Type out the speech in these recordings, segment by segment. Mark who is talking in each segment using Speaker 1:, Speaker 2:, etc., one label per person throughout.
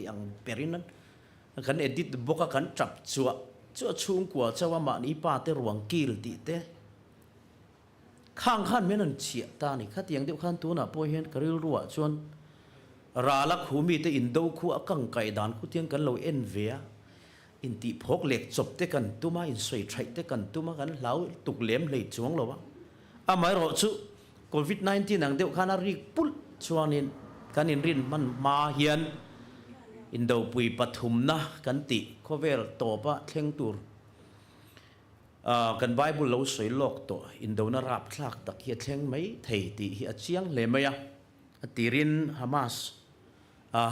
Speaker 1: yang perinan kan edit boka kan cap chua chung kwa chawa ma ni pa te ruang kil ti te khang khan menan chia ta ni khat yang deuh khan tu na po hian karil ruwa chuan rala khumi te in do khu akang kai dan khu tiang kan lo en vea in ti phok lek chop te kan tuma in soi thai te kan tuma kan lau tuk lem lei chuang lo wa amai ro chu covid 19 ang deuh khan a rik pul chuanin kan in rin man ma hian in do pui pathum na kan ti khovel to pa thleng tur kan bible lo soi lok to in do na rap thlak tak hi thleng mai thei ti hi achiang le maya atirin hamas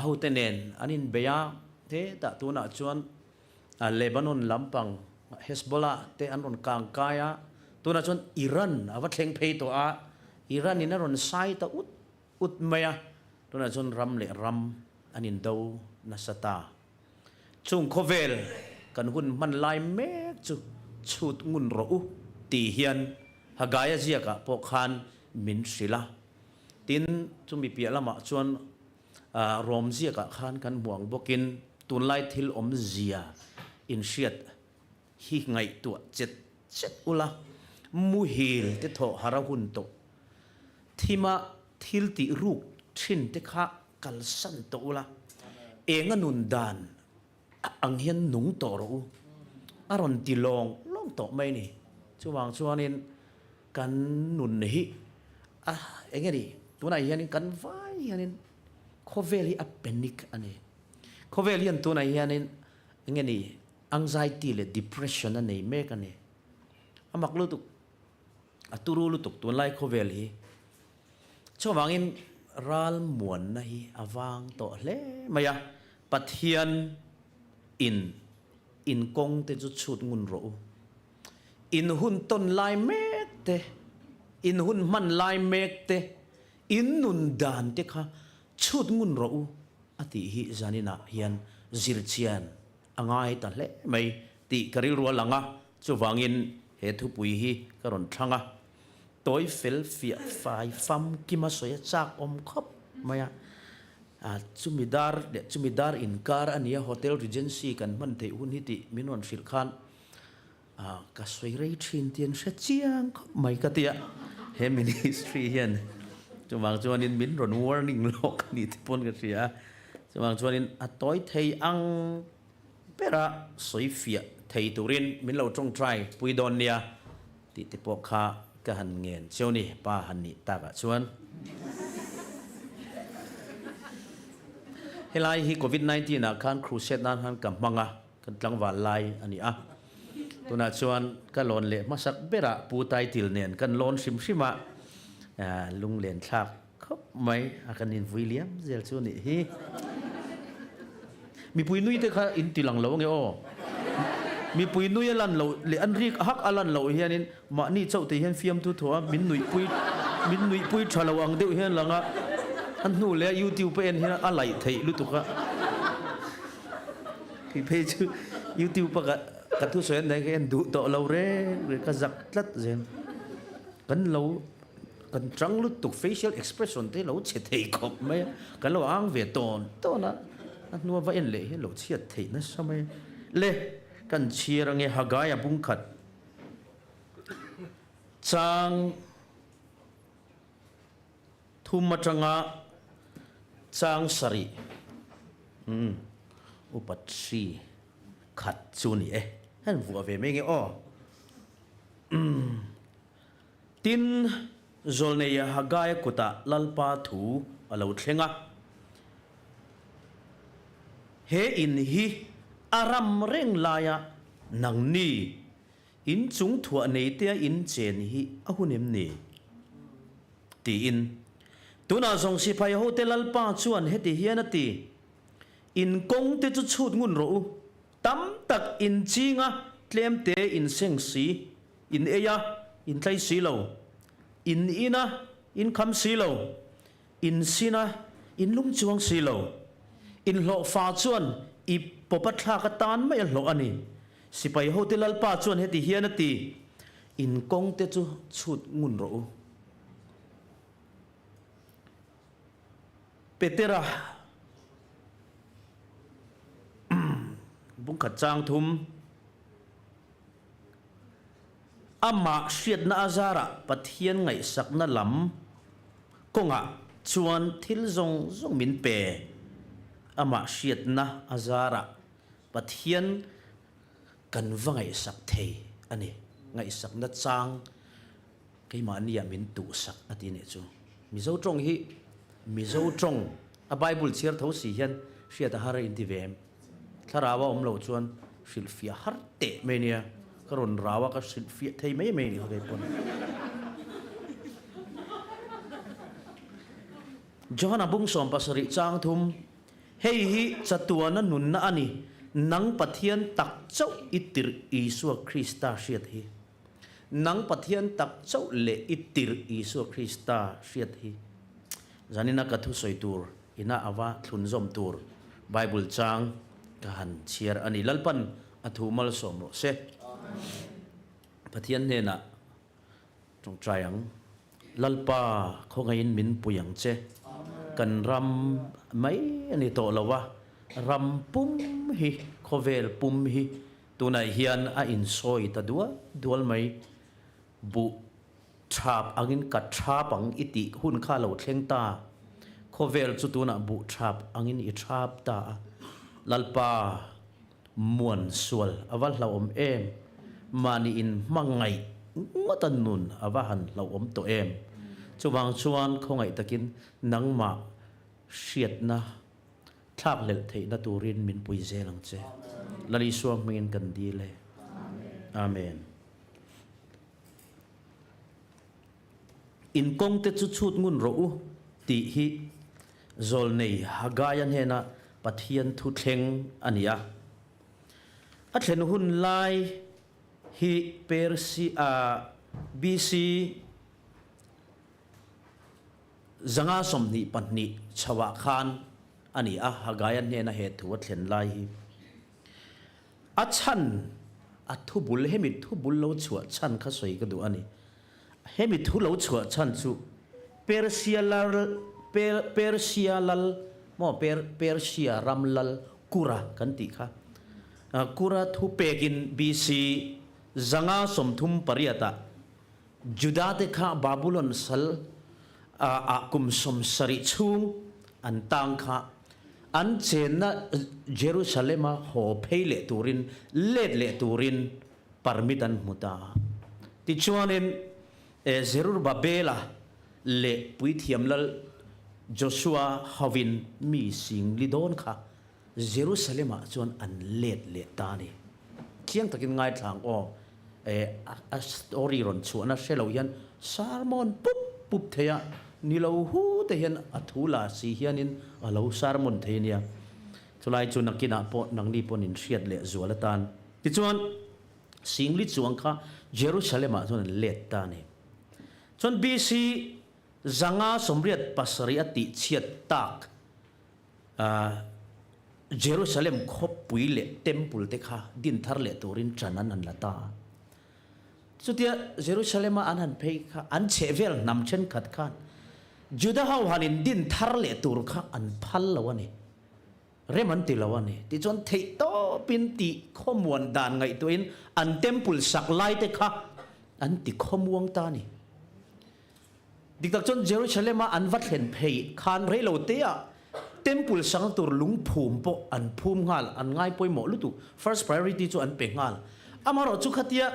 Speaker 1: ho tenen anin beya te ta tuna chuan lebanon lampang hezbollah te anon kang kaya tuna chuan iran awa thleng phei to a iran in aron sai ta ut maya tuna chuan ram le ram anin do na sata chung khovel kan hun man lai mek chu chut ngun ro u ti hian hagaya zia ka po khan min sila tin chumi pia lama chuan rom zia ka khan kan buang bokin tun lai thil om zia in shiat hi ngai tu chet ula mu hil te tho harahun to thima thil ti ruk thin te kha kal san to ula enga nun dan ang hian nung to ro aron ti long to mai ni chuwang chuanin kan nun hi enga ni tuna hian kan vai hianin khovel hi a panic ani khovel hian tuna hianin enga ni anxiety le depression ani mek ani amak lu tuk aturu lu tuk tun lai khovel hi chuwangin ral muan na hi awang to hle maya pathian in kong te chu chut ngun ro in hun ton lai mek te in hun man lai mek te in nun dan te kha chut ngun ro ati hi zanina hian zirchian angai ta hle mai ti karil ro langa chuwangin he thu pui hi karon thanga toy fel fia fai fam kima soya chak om khop maya chumidar in kar ania hotel regency kan man thei hun hiti minon shil khan ka soi rei thin tian sha chiang mai ka tia he ministry hian chumang chuanin min ron warning lok ni pon ka ria chumang chuanin a toy thei ang pera soi fia thei turin min lo tong try pui don nia ti te pok kha ka han ngen choni pa han ni ta ka chuan helai hi covid 19 na khan crusade nan han kam manga kan tlangwa lai ani a tuna chuan ka lon le masak bera pu tai til nen kan lon sim sima lung len thak khop mai akan in william zel chu ni hi mi pui nui te kha in tilang lo nge o mi pui nui lan lo le an rik hak alan lo hianin ma ni chau te hian fiam tu thoa min nui pui thalo ang deuh hian langa an nu le youtube pe en hian a lai thei lu tu kha ki pe chu youtube pa ka tu soen dai ke en du to lo re ka zak tlat zen kan lo kan trang lu tu facial expression te lo che thei khop mai kan lo ang ve ton to na an nu va en le he lo chiat thei na samai le kan chirange hagaya bung khat chang thum changa chang sari upatri khat chuni han vu ve me nge o tin zolne ya hagaya kuta lalpa thu alo thlenga he in hi aram reng laya nang ni in chung thua nei te in chen hi ahunem ni ti in tuna zong si phai hotel alpa chuan heti hianati in kong te chu chut ngun ro tam tak in chinga tlem te in seng si in eya in tlai si lo in ina in kham si lo in sina in lung chuang si lo in lo fa chuan i popatha ka tan mai lo ani si phai hotel alpa chuan heti hianati in kong te chu chut ngun ro petera บุ้งขัดจางทุมอามาเชียดนาอาจาระปะเทียนไงสักนาลำกงะชวนทิลจงมินเปอามาเชียดนาอาจาระปะเทียนกันว่าไงสักเทอันนี้ไงสักนัดจางใครมานี่ยมินตุสักอันนี้จูมิเจ้าจงฮีมิเจ้าจงอาไบเบิลเชียร์เท่าสี่ยันเชียร์ตาฮาร์อินทิเวมถ้าเราว่าเราชวนศิลฟิอาฮาร์เตะเมเนียก็รุนราว่าก็ศิลฟิไทยไม่นี่เขาได้ปนจอห์นบุ้งสอมปัสริจางทุมเฮ้ยจัตัวนั้นนุนนะอันนี้นังปะเทียนตักเจ้าอิติร์อิสุคริสต์เชียดฮีนังปะเทียนตักเจ้าเลอิติร์อิสุคริสต์เชียดฮีจานินักทุสอยตูร์อินาอาวะทุนจอมตูร์ไบเบิลจางกันเชียร์อันนี้ลัลปันอัฐุมัลสมโรเซปะเทียนเนี่ยนะจงใจยังลัลปาเขาไงมินปุยังเจกันรำไม่อันนี้โตแล้ววะรำปุ่มฮีโคเวลปุ่มฮีตัวไหนเฮียนอินโซยตัดดัวไม่บุชาบอังกัดชาบังอิติหุ่นข้าเหล่าเทงตาโคเวลจุตัวน่ะบุชาบอังอิชาบตาลัลปามวนสวลอวัลเราเอ็มมานีอินมังไงมัตันนุนอวัหันเราตัวเอ็มจวางชวนเขาไงตะกินนังมาเชียดนะทักเล็ดเทนตูรินมินปุยเจลังเจลลิสวงมินกันดีเลยอาเมนอินกงเตจุดชุดงุนรู้ตีฮิโซลเนยฮากายันเฮนะปัทยันทุเทงอันนี้อัตเห็นหุ่นไลฮิเปอร์ซีบีซีจังอาสมนิปันนิชาวคานอันนี้ฮากายันเฮนะเหตุวัดเห็นไลอัชชันอัทุบุลเฮมิทุบุลเลวชัวชันข้าสวยก็ดูอันนี้เฮมิทุเลวชัวชันชูเปอร์เซียลัลมอเปอร์เซียรัมลัลกุระกันติค่ะกุระทุเปกินบีซีจังอาสมทุมปริยตาจุดาเตค่ะบาบูลอนสัลกุมสมสริชุงอันตังค่ะอันเจนนะเยรูซาเล็มโฮเพลเลตูรินเลดเลตูรินปาร์มิตันมุตาที่ชวนเซรูบาเบลาเลปุยเทียมลโจชัวฮาวินมีสิ่งลิดอนค่ะเยรูซาเล็มชวนอันเลดเลตานี่เคียงตะกินง่ายทางสตอรี่รอนชวนนะเชลยันซาร์มอนปุ๊บเทียนี่เราหูแต่เห็นอัฐุลาสีเฮียนินเราสารมนเทียนี่สุดท้ายจนนักกินปนังนี่ปนินเชียดเละจวลตานที่จวนสิ่งลิจวงค่ะเยรูซาเล็มจวนเละตานี่จนบีซีจังอาสมเรียดปัสริยติเชียดตักเยรูซาเล็มคบปุยเละเต็มปุลเตค่ะดินทาร์เละตัวรินจันนันละตาสุดที่เยรูซาเล็มอันนั้นเพย์ค่ะอันเชเวลนำเช่นขัดขันจุดาฮาวานินดินทาร์เลตูร์ค่ะอันพัลละวันนี้เรมันติละวันนี้ที่จนเทโตปินติข้อมูลด่านไงตัวเองอันเต็มปุลสักไลเตค่ะอันติข้อมูลตานี่ดิกตักจนเยรูซาเล็มอันวัดเห็นเพย์คานเรโลเตียเต็มปุลสังตูร์ลุงภูมิปออันภูมิงาลอันง่ายป่วยหมอลุตุ first priority จูอันเป่งงาลอามารอจุขัดยา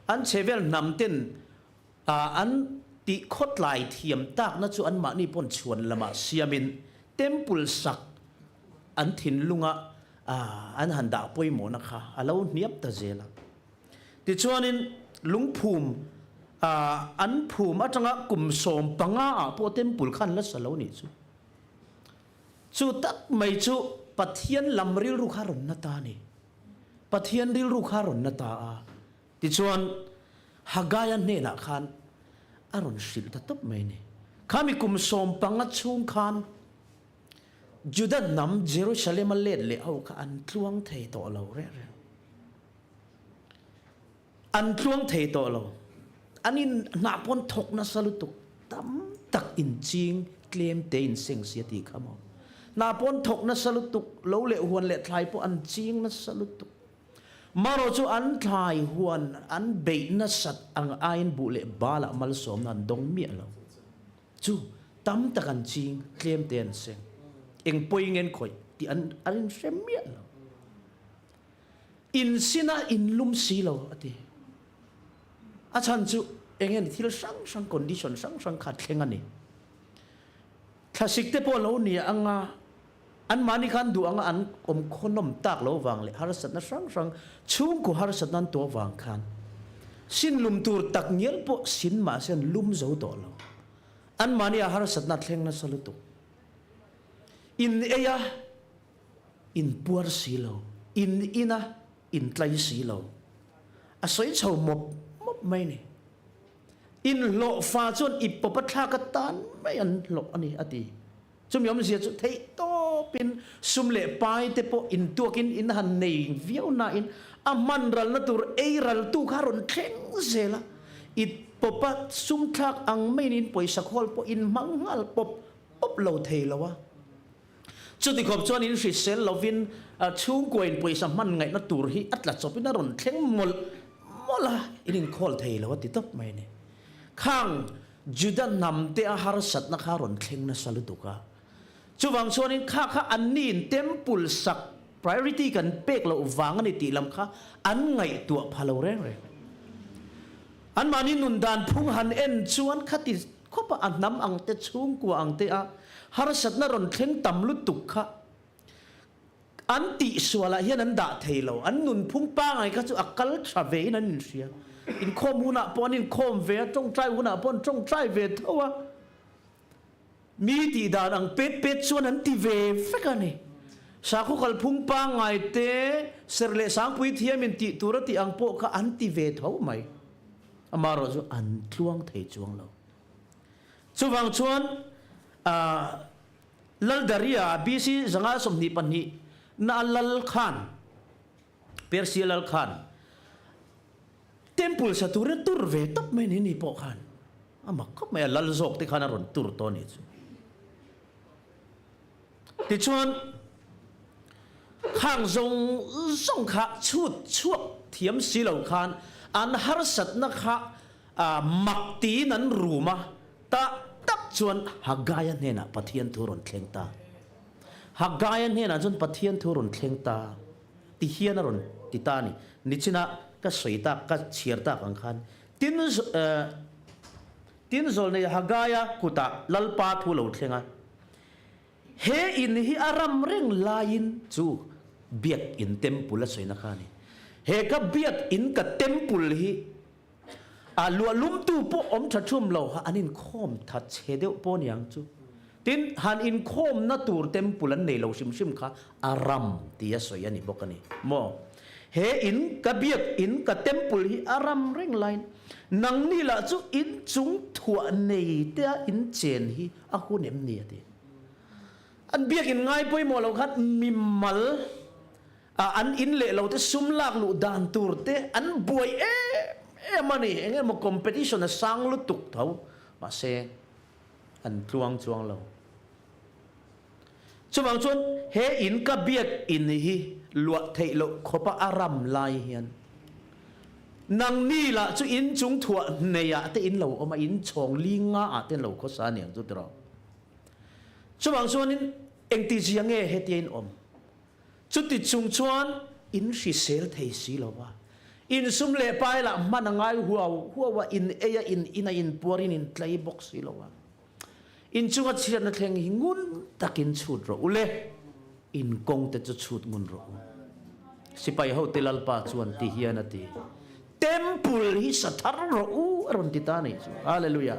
Speaker 1: อันเชเวลนำเต้นอันติโคตรลายเทียมตากนั่นจูอันมานี่ปนชวนละมาเสียมินเต็มปุลสักอันถิ่นลุงอันหันดาป่วยหมอนะคะเราเนียบตะเจละติชวนินลุงภูมิอันภูมิอาจจะกลุ่มสมปังพอเต็มปุลขันละสลาวนี่จูตักไม่จูปะเทียนลำริลรูขารนนตานี่ปะเทียนริลรูขารนนตาติชวนฮากายันเนนักขันอารมณ์สิลตับไม่เนี่ยข้ามีกลุ่มสมปังชุงขันจุดนั้นนำเยรูซาเล็มเล็ดเลยเอาอันทวงเทต่อเราเรื่อยอันทวงเทต่อเราอันนี้นับปนทกนัสลุตุตั้มตักอินจิงเคลมเตอินเซงเสียตีขมอนับปนทกนัสลุตุเราเละหวนเละทลายพวกอันจิงนัสลุตุ มาเราจูอันทายหวนอันเบย์นัสสัตอังอายินบุเลบาละมัลสมนันดงเมียเราจูตั้มตะกันจิงเคลมเตียนเซงเอ็งป่วยเงินข่อยที่อันเซมเมียเราอินสินะอินลุมสีเราอดีอาจารย์จูเองเห็นที่เราสังคอนดิชันสังขัดแข่งอันนี้ถ้าสิกเตปโลเนี่ยอันมานิคันดูอันคนนมตักเราวางเลยฮาร์สัตนะสังชุ่มกูฮาร์สัตนั้นตัววางคันสินลุมตูร์ตักเงี้ยปะสินมาเส้นลุมเจ้าตัวเราอันมานี่ฮาร์สัตนัดแข่งนั่นสลุตุอินเอียอินปัวสีเราอินไตรสีเราอาศัยชาวมบไม่เนี่ยอินโลฟ้าจนอิปปะทากตันไม่อันโลอันนี้อดีจุ่มยอมเสียจุดเทโตเป็นสุมเล่ไปแต่พออินตัวกินอินหันเนยวิวนาอินอามันรัลนัตุรเอรัลตูคารุนเข่งเสละอิปปะสุมทักอังไม่นินป่วยสักคนพออินมังหัลปบเราเทแล้ววะจุดที่ขอบจวนอินฟิเซลเราวินชุ่มกวนป่วยสัมมันไงนัตุรฮีอัตลัดจบเป็นนรุนเข่งหมดละอินคอลเทแล้ววะติดตบไม่เนี่ยข้างจุดนำเตะฮาร์สัตนักฮารอนเข่งนัสลุตุกะจูวังชวนินข้าอันนี้เต็มปุลสัก priority กันเป็กเราวางในตีลำข้าอันไงตัวพาเราเร่งอันมานี่นุนดานพุ่งหันเอ็นชวนขัดิขบอันน้ำอังเตชุ่มกว่าอังเตะฮาร์สัตนักรอนเข่งต่ำลุตุกะอันติสวละเฮียนันด่าเทเราอันนุนพุ่งป้าไงก็จะอักลทราเวนั่นเสียอินคอมหุนาปอนอินคอมเวจงใจหุนาปอนจงใจเวทว่ามีตีดานังเป็ดส่วนนั้นตีเวฟกันนี่สาคุกลพุ่งปังไงเตะเสรเลสังปุยเทียมินติตุรติอังโปก็อันตีเวทเขาไหมอามารอจูอันช่วงเทจวงเราสุวังชวนลัลดาริยาบีซีสังอาสมนิปันนีนาลัลขันเปอร์ซีลัลขันTempul satu retur ve top main ini pokan. Amak kau main lalzok di kana ron tur toni. Dicuan hang zong kha chuak thiam silau khan an har sat na kha makti nan ruma ta tak chuan hagaya nena pathian thuron thleng ta. Hagaya nena chun pathian thuron thleng ta. Ti hian ron ti ta ni nichinaก็สวยตาก็เชียร์ตาขังคันตินโซลในฮากายะกุตะลัลปาทูเหลาเทงะเฮอินฮิอารัมเร่งลายินจูเบียดอินเต็มปุลสวยนักานี่เฮก็เบียดอินกับเต็มปุลฮิลัวลุ่มตู้ปอมชัดชุ่มเราอันนี้คอมทัดเชเดวปอนยังจูตินหันอินคอมนัตูร์เต็มปุลันในเราชิมค่ะอารัมที่ยสวยนี่บอกกันนี่โมเฮอินกับเบียดอินกับเต็มปุลฮิอารัมเร่งไลน์นังนี่ละจูอินจุงถั่วในเตียอินเจนฮิอากูเนมเนี่ยดิอันเบียกินง่ายไปหมดเราคัดมิมัลอันอินเละเราจะซุ่มลากลูดานตูร์เตอันบวยมันนี่เงี้ยมาคอมเพติชันนะสังลุตุกเท่ามาเซอันจวงเราช่วงช่วงเฮอินกับเบียดอินฮิลวดเทโลขบอารัมไลเฮียนนังนี่ละจูอินจุงถั่วเนียแต่อินเราเอามาอินชงลิงาแต่เราเขาสานอย่างจุดเราช่วงช่วงนี้เองตีเสียงเฮตีอินอมจุดติดจุงชวนอินสิเซลเทสีเราว่าอินซุ่มเล่ไปละมันง่ายหัวว่าอินอินปวรินอินไลบ็อกสีเราว่าอินจุงอัดเชียนนักเลงหิงุนตักินชุดเราอุเล่อินกงแต่จะชุดงุนเราสิไปเขาเตลัลปาชวนที่เฮียนาทีเต็มปุลฮิสัทธาเราอรุณติตานี่ฮาเลลูยา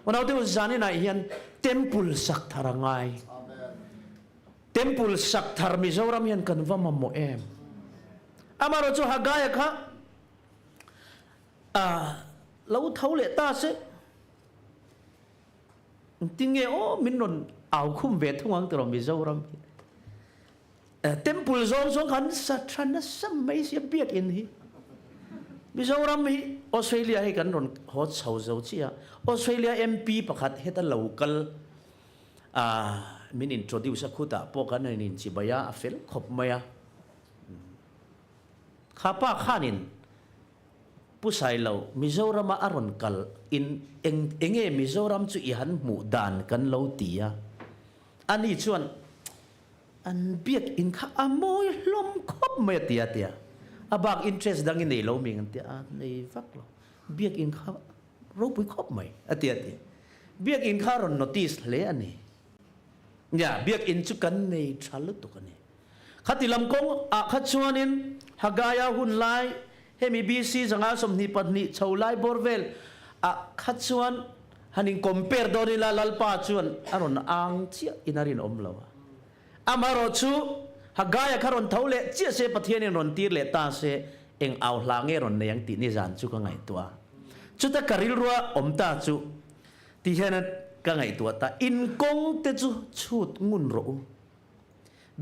Speaker 1: วันเอาที่ว่าจานี่นายเฮียนเต็มปุลสักทารง่ายเต็มปุลสักทารมิจาวรามีนกันว่ามาโมเอมอามาเราจะหากายค่ะเราเท่าเล็ตาเสติงเงโอมินนนเอาคุ้มเวทวังตรอมิจาวรามีเต็มปุลสองขันสัตว์นั้นสัมไม่เสียเบียดอินฮีมิจาวรามีออสเตรเลียให้กันรอนฮอตเซาเซาเชียออสเตรเลียMPประคัดเฮตันเหล่ากัลมินอินโทรดิวสักขุดาพวกกันนินจิบายาเฟลขบมายา khapa khanin pusai lo Mizoram aron kal in enge Mizoram chu i han mu dan kan lo tia ani chuan an biak in kha amoi hlom khop me tia tia abak interest dang in nei lo ming tia nei vak lo biak in kha ro pui khop mai atia tia biak in kha ron notice le ani ya biak in chu kan nei thalu tu kan ni khatilam kong a khachuanin hagaya hun lai hemi BC zanga somni patni chaulai borvel a khachuan hanin compare doni la lalpa chuan aron ang chia inarin omlawa amaro chu hagaya kharon thaule chia se pathian ron tir le ta se eng aw hlange ron neyang ti ni jan chu ka ngai tua chuta karil ruwa omta chu ti henat ka ngai tua ta in kong te chu chut ngun ro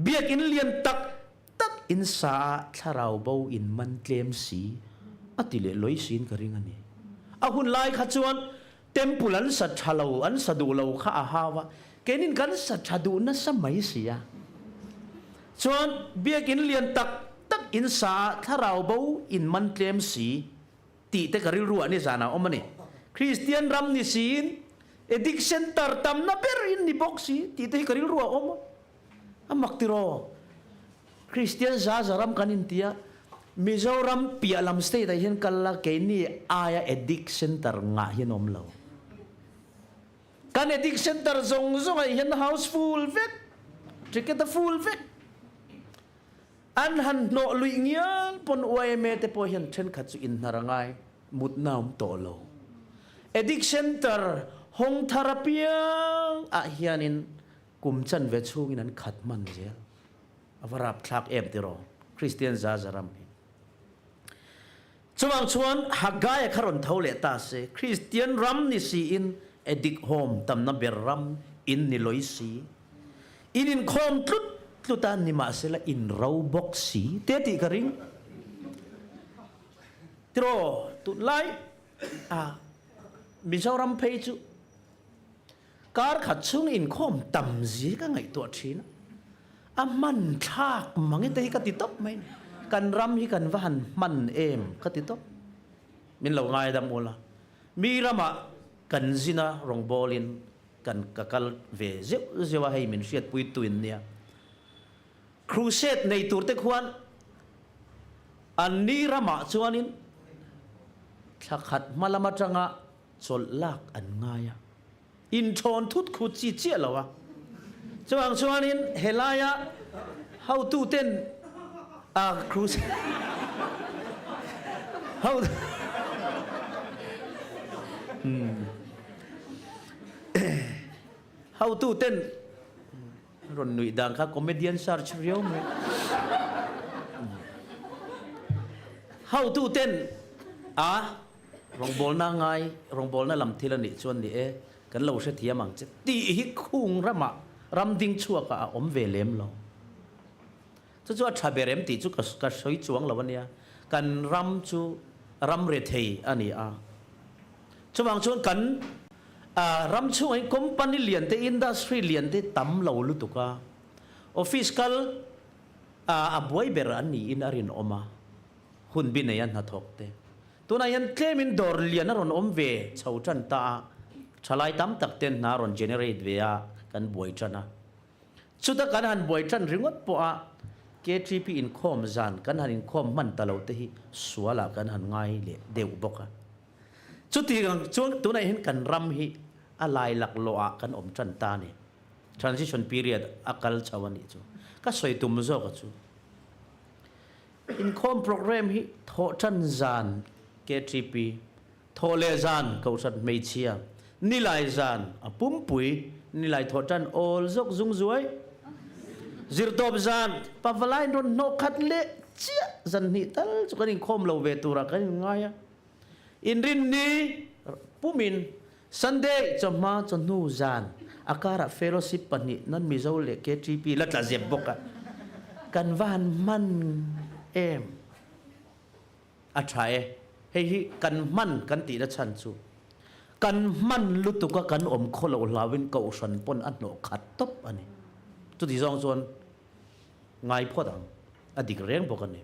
Speaker 1: biak in lian tak in sa tharau bo in man tlem si atile loi sin ka ring ani ahun lai kha chuan temple an sa thalo an sadu lo kha a hawa kenin kan sa thadu na samai sia chuan biak in lian tak in sa tharau bo in man tlem si ti te ka ri ru ani zana omani Christian ram ni sin addiction tar tam na per in ni boxi ti te ka ri ru om amak tiro Christian zazaram kanin tia Mizoram pialam state hian kala keni aya addiction tar nga hian omlo kan addiction tar zong hian house full vek ticket full vek an han no lui ngian pon uai me te po hian then khat chu in narangai mut naum to lo addiction tar hong therapy a hianin kumchan ve chungin an khat man je avarap thak em tiro Christian zazaram chuang chuan hagaya kharon thole ta se Christian ram ni si in edik home tamna ber ram in ni loi si in khom tlutan ni ma sela in raw box si te ti karing tro tu lai Mizoram phei chu kar khat chung in khom tam zi ka ngai to thina aman thak mangi te ka ti top mai kan ram hi kan van man em ka ti top min lo ngai dam ola mi rama kan zina rong bolin kan kakal ve zewa hei min siat pui tuin nia crusade nei tur te khwan an ni rama chuanin thakhat malama tanga chol lak an ngaya in thon thut khu chi chi lawa chuanin helaya how to ten cruise how how to ten ron nui dang kha comedian search rio me how to ten rong bol na ngai rong bol na lam thila ni chuan ni kan lo se thia mang che ti hi khung rama ram ding chua ka om ve lem lo chu chu tha berem ti chu ka soi chuang lo ania kan ram chu ram re thei ani chuwang chuan kan ram chu ai company lian te industry lian te tam lo lu tuka office kal boy ber ani in arin oma hun bin yan na thok te tuna yan claim in dor lian ron om ve chau chan ta chalai tam tak ten na ron generate ve kan boy chana chuta kan han boy chan ringot po K3P in khom zan kan han in khom man talo te hi suala kan han ngai le deu boka chuti gang chuang tunai hin kan ram hi alai lak lo kan om chan ta ni transition period akal chawani chu ka soi tum zo ka chu in khom program hi tho chan zan K3P tho le zan ko chan mei chia ni lai zan pum pui ni lai tho chan ol zok zung zuai zir top zan pavalai ron no khat le chia zan ni tal chu kan in khom lo ve tura kan ngai in rin ni pumin Sunday chama chonu zan akara fellowship pani nan mizo le K3P latla zeb boka kan van man em athai hei kan man kan ti da chan chu kan man lutuka kan om kholo lawin ko san pon an no khat top ani tu ti zong zon ngai phodang adik reng bokani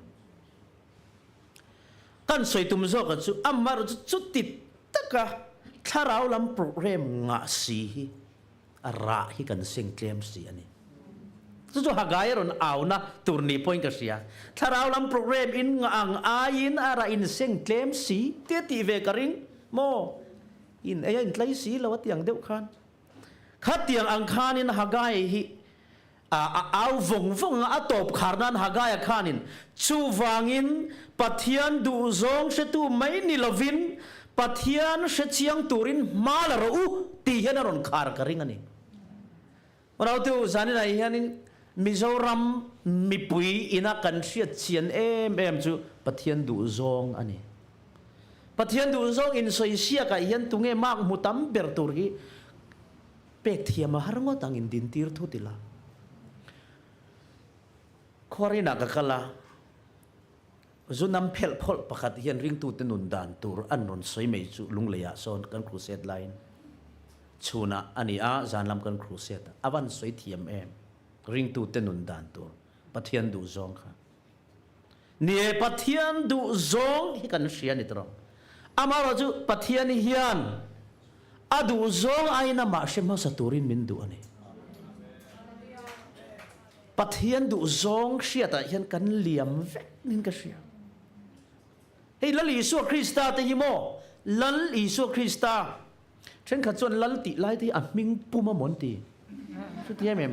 Speaker 1: kan soi tum zo ka chu amar chu tit taka tharau lam program nga si hi ara hi kan sing claim si ani chu hagai ron auna turni point ka sia tharau lam program in nga ang ain ara in sing claim si te ti ve karing mo in ayan tlai si lawat yang deuh khan khat yang ang khan in hagai hi au vong vong a top kharnan hagai khanin chu wangin pathian du zong se tu mai ni lovin pathian se chiang turin mal ro ti hian ron khar karing ani rau tu zanin ai hianin Mizoram mipui ina kan sia chian em chu pathian du zong ani pathian du zong in soi sia ka hian tunge mak mutam ber tur hi pek thiam har ngot ang in din tir thu tila khorina ka kala zunam phel phol pakhat hian ring tu tenun dan tur an ron soi mei chu lungleya son kan crusade line chuna ani a zanlam kan crusade awan soi thiam em ring tu tenun dan tur pathian du zong kha nie pathian du zong hi kan sia ni tro amaro chu pathian hian adu zong aina ma shema saturin min du ani pathian du zong sia ta hian kan liam vek nin ka sia hei lal Isu Krista te hi mo lal Isu Krista chen kha chon lal ti lai ti a ming puma mon ti chu ti em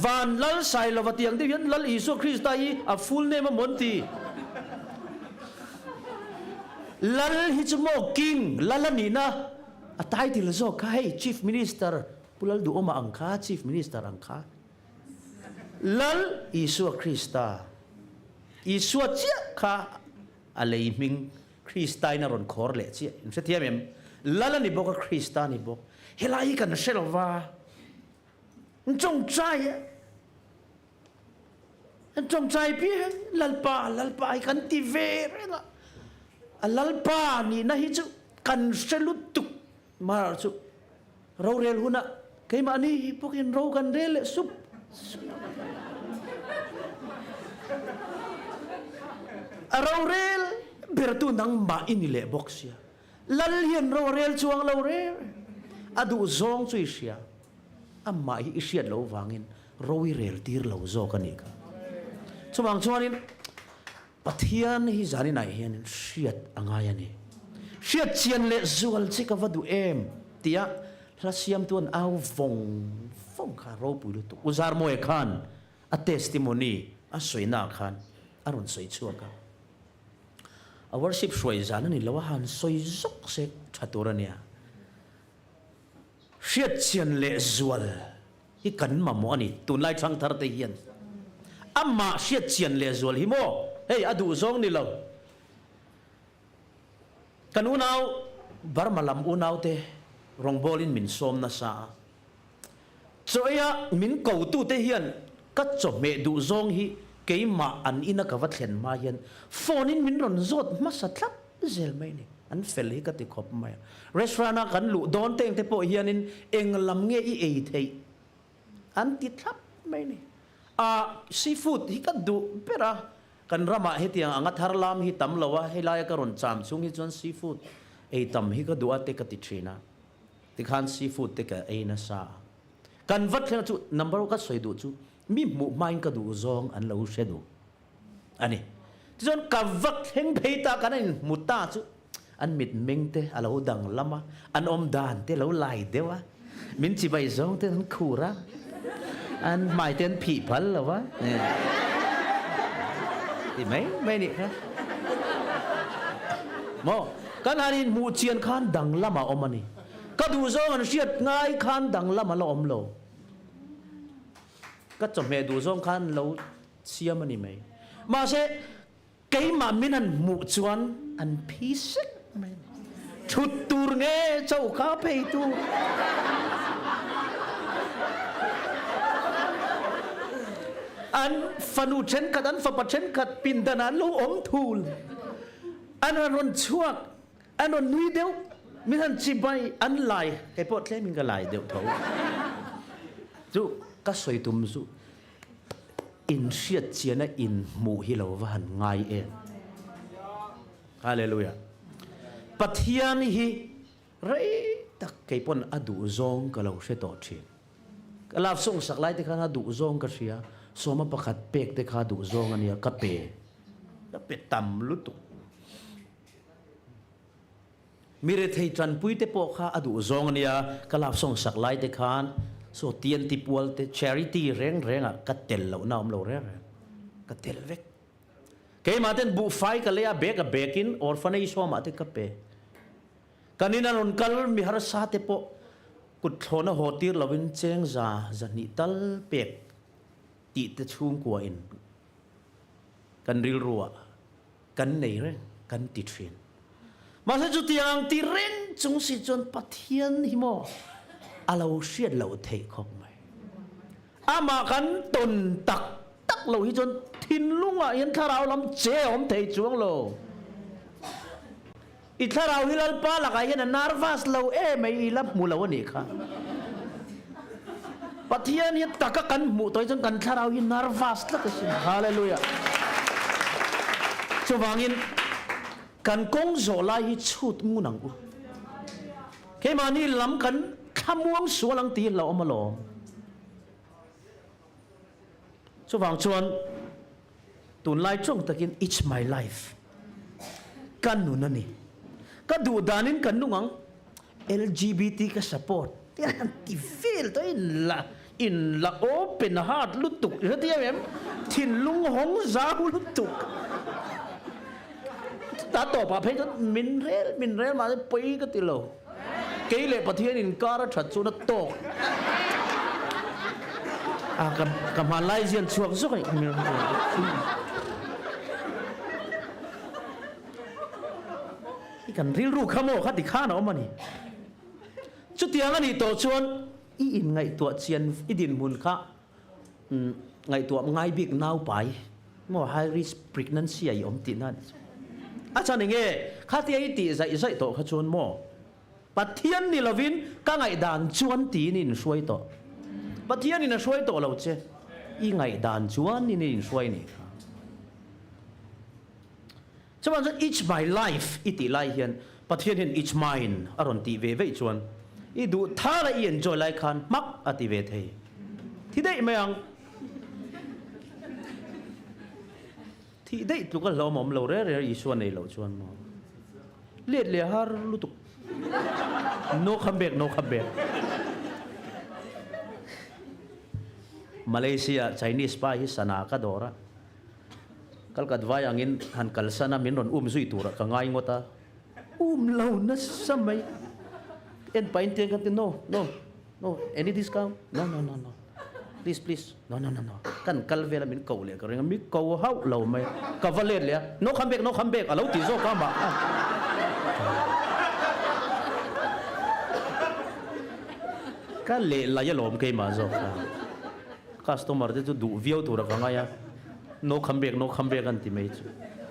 Speaker 1: van lal sai lo watiang ti hian lal Isu Krista hi a full name mon ti lal hi chu mo king lal ni na a title zo ka hei chief minister pulal du oma angkha chief minister angkha lal Isu Krista Isu chia kha alei ming Krista na ron khor le chia in se thiam em lala ni bok Krista ni bok helai kan selwa njong chai pi lalpa ai kan ti ve renga lalpa ni na hi chu kan selut tuk ma chu ro rel huna kai ma ni pokin ro kan rel sup Raurel bertu nang ma inile boxia lalhian raurel chuang laurel adu zong chui sia amma hi isiat lo wangin roi rel tir lo zo kanika chumang chuanin pathian hi zani nai hian siat angaya ni siat chian le zual chika vadu em tia rasiam tuan au vong kha ro pulu tu uzar moe khan a testimony a soina khan arun soi chuaka a worship shoi zana ni lawahan soi zok se thaturania siat chian le zual hi kan ma mo ani tun lai thang thar te hian amma siat chian le zual hi mo hey adu zong ni lo kan unau bar malam unau te rong bolin min som na sa choya min ko tu te hian ka cho me du zong hi keima an ina ka vatlen ma hian phone in min ron zot ma sa thlap zel mai ni an fel hi ka ti khop mai restaurant kan lu don teng te po hian in englam nge i ei thei an ti thlap mai ni a seafood hi ka du pera kan rama hetiang angat harlam hi tam lawa helaya ka ron cham chung hi chon seafood ei tam hi ka du ate ka ti thina ti khan seafood te ka ei na sa kan vatlen chu number ka soi du chu mi mu main ka du zong an lo she du ani chon ka vak heng pheita kanin mutta chu an mit mengte alo dang lama an om dan te lo lai dewa min chi bai zong te an khura an mai ten phi phal lawa ti mai ni ha mo kan anin mu chian khan dang lama omani ka du zong an siat ngai khan dang lama lo om lo ka chom me du zong khan lo siam ani mai ma se cái mà mình ăn mũ chuan ăn phi sức chụt tur nghe châu cá pay tu ăn phanu chen kat ăn phapa chen kat pin dan ăn lo om thul ăn ron chuak ăn ron nui deu mình ăn chi bay ăn lại cái pot lên mình cái lại deu thấu chú cá soi tum chú in siết chia na in mu hi lo van ngai en hallelujah pathian hi rei tak kai pon adu zong ka lo se to thi kalaf song sak lai te khan adu zong ka sia soma pakhat pek te kha du zong ania ka pe tam lu tu mire thei tran pui te po kha adu zong ania kalap song sak lai te khan so tien ti pual te charity reng renga ka tel lo naom lo re ka tel vek ke ma ten bu fai ka le a bekin orphanage home ate ka pe kanina non kal mi har sa te po kut thona hotir lovin cheng za ni tal pek ti te chung kwa in kan ril ruwa kan nei reng kan ti thin ma sa chu tiang ti reng chung si chon pathian hi mo alo siat lo thei khok mai ama kan ton tak lo hi chon thin lunga yan tharau lam che om thei chuang lo i tharau hilal pa la ka yan nervous lo e mai lap mu lo ni kha pathian hi taka kan mu toy chon kan tharau hi nervous la ka sin hallelujah chu wangin kan kong zo lai hi chut mu nang u ke mani lam kan khamuang sualang ti lo amalo chu wang chuan tun lai chong takin it's my life kan nu na ni ka du danin kan nungang LGBT ka support tian ti feel to in la open heart lutuk hati em thin lung hong za lutuk ta to pa phe min rel ma pei ka ti lo ke le pathian in kar that chu na to a ka Malaysian chuak zo kai kan ril ru khamo khati khana omani chu tiang ani to chuan i in ngai to chian i din mun kha ngai to ngai big nau pai mo high risk pregnancy ai om ti na acha ni nge khati ai ti zai to kha chuan mo pathian ni lovin ka ngai dan chuan ti nin suai to pathian ni na suai to lo che i ngai dan chuan ni nin suai ni chuan each my life iti lai hian pathian in each mine aron ti ve ve chuan i du thala i enjoy lai khan mak ati ve thei thi dei mayang thi dei tu ka lo mom lo re i suan nei lo chuan mo let le har lutuk no come back Malaysia Chinese pa hi sana ka dora kalkat vai angin han kalsana min ron zui tura ka ngai ngota lo na samai en pain te kan no any discount no please no kan kalvela min kau le ka ring mi kau hau lo mai ka valet le no come back alo ti zo ka ma ka le la ya lom ke ma zo customer te du view tura ka ngai no come back anti mai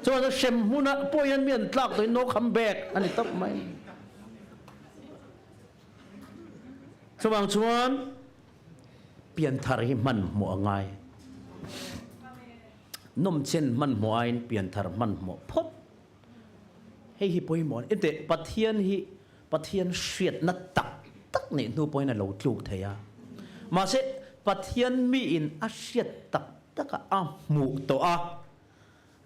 Speaker 1: so the shem huna poyan mian tlak to no come back ani top mai so bang chuan pian thari man mo ngai nom chen man mo ain pian thar man mo phot hei hi poi mon ente pathian shiat na tak ne nu poi na lo tluk theya ma se pathian mi in a shiat tak taka a mu to a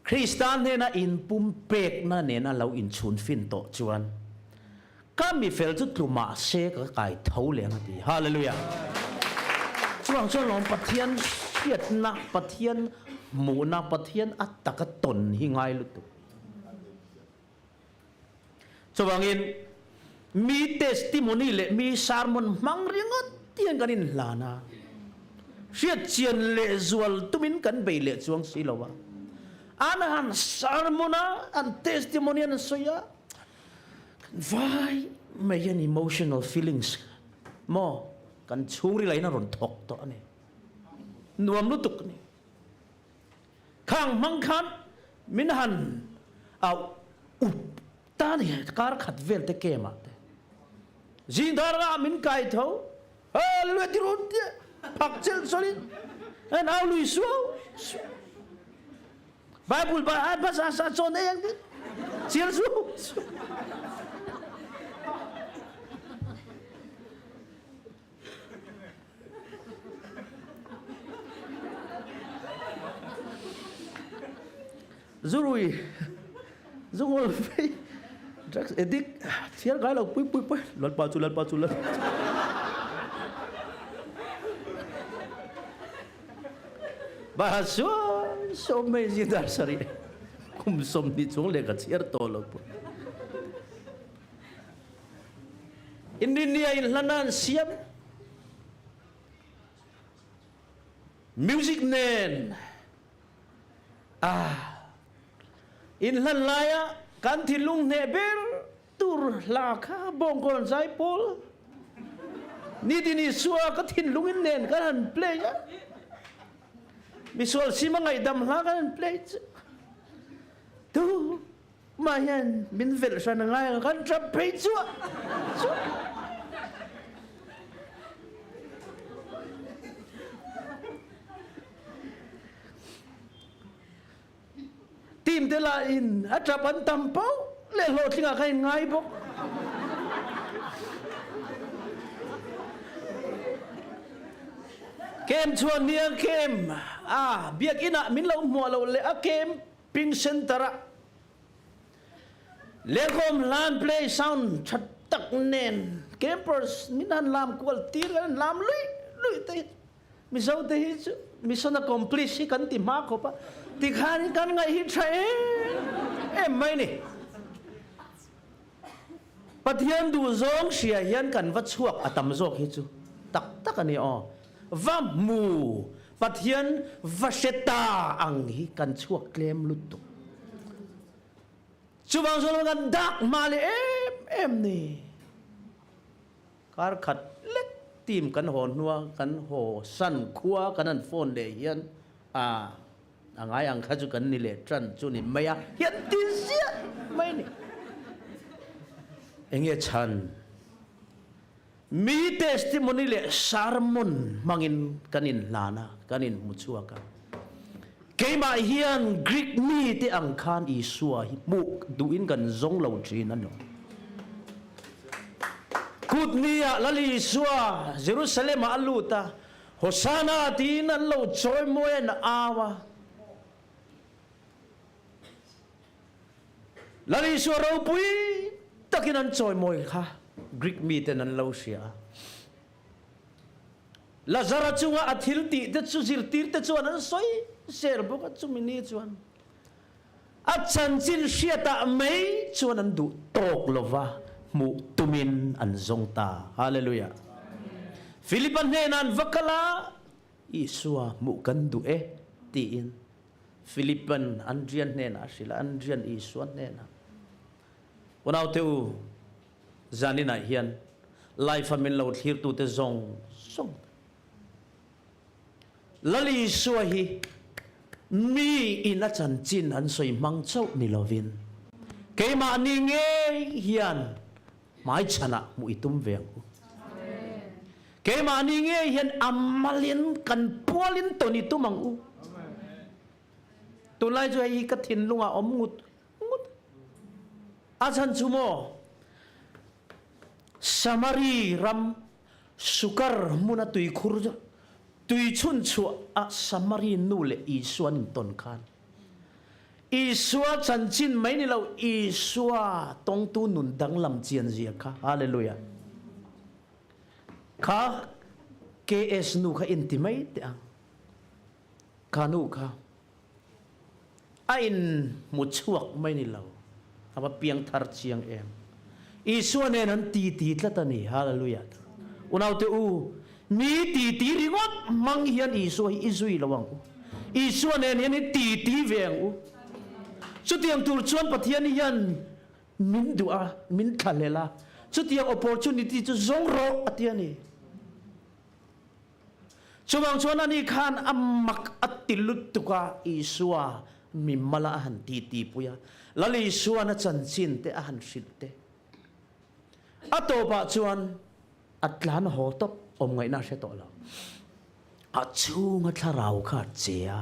Speaker 1: Christian ne na in pum pek na ne na lo in chun fin to chuan ka mi fel chu tluma se ka kai thau le ngati hallelujah chuang lom pathian siat na pathian mu na pathian ataka ton hi ngai lu tu chuangin mi testimony le mi sermon mangringot tian kanin lana siat chian le zual tumin kan bei le chuang silowa anahan sermona an testimony an soya vai may an emotional feelings mo kan chungri lai na ron thok to ani nuam lutuk ni khang mang khan min han au up ta ni kar khat vel te ke ma te jin dar ra min kai tho hallelujah tirun te phak chel solin an au lui suau Bible ba ba sa chon eng chial su Zurui Zungol phải drugs addict chial gái là pui lật bao chu Bah so amazing dar sari kum som ni chung le ka chiar to lo India in lanan siam music nen in lan laya kan thilung ne ber tur la kha bong kon sai pol ni dini suwa ka thinlung in nen kan play ya Visual si mga idam hakan plate. Tu mayan minvel siya na nga kan trapate so. Team tela in atrapan tampaw lelot nga kay ngay bok. Kem chuan niang kem biak ina min lo mo lo le kem ping sentara lekom lan play sound thattak nen campers minan lam kwal tir lam lui te mi so te hi mi so na complete kan ti ma ko pa ti khan kan ngai hi trae em mai ni pathian du zong sia hian kan va chuak atam zok hi chu tak ani va mu pathian va seta ang hi kan chuak klem lutu chubang so kan dak male em ni kar khat lek tim kan hon nuwa kan ho san khua kan phone le hian angai ang kha chu kan ni le tran chu ni maya hian tin sia mai ni enge chan mi testimony le sermon mangin kanin lana kanin muchuaka keima hian Greek mi te ang khan isua mu duin kan zong lo thin ano kutnia lali isua Jerusalem aluta hosana tin an lo choi moen awa lali isua ro pui takinan choi moi kha Greek meat and Lausia. Lazara chunga athilti te chuzir tir te chuan an soi ser book at chumini chuan. At chanchin siata may chuan an du tok lova mu tumin an zongta. Hallelujah. Philippan nenan vakala isua mu kandu tiin. Philippan andrian nena sila andrian isuan nena. Unaw teu zanina hian life amin lo thir tu te zong song lali suahi mi ina chan chin an soi mang chau ni lovin keima ni nge hian mai chana mu itum veng keima ni nge hian amalin kan pualin to ni tumang u tulai jo hi ka thin lunga om ngut achan chumo Samari ram sukar muna tui khurja tui chun chu a samari nule isuan ton khan isua chanchin mai ni lo isua tong tu nun dang lam chian zia kha hallelujah kha ks nu kha intimate ang kanu kha ain muchuak mai ni lo aba piang thar chiang em Isua nenan titi tlatani hallelujah unaw te u mi titi ringot mang hian isua isui lawang isua nen hian titi veng u chutiang tur chuan pathian hian min dua min thalela chutiang opportunity chu zong ro atiani chuwang chuan ani khan amak atilut tuka isua mi mala han titi puya lali isua na chanchin te ahan sitte Ato ba chuan atlan ho top om ngai na se to la a chunga tharau kha chea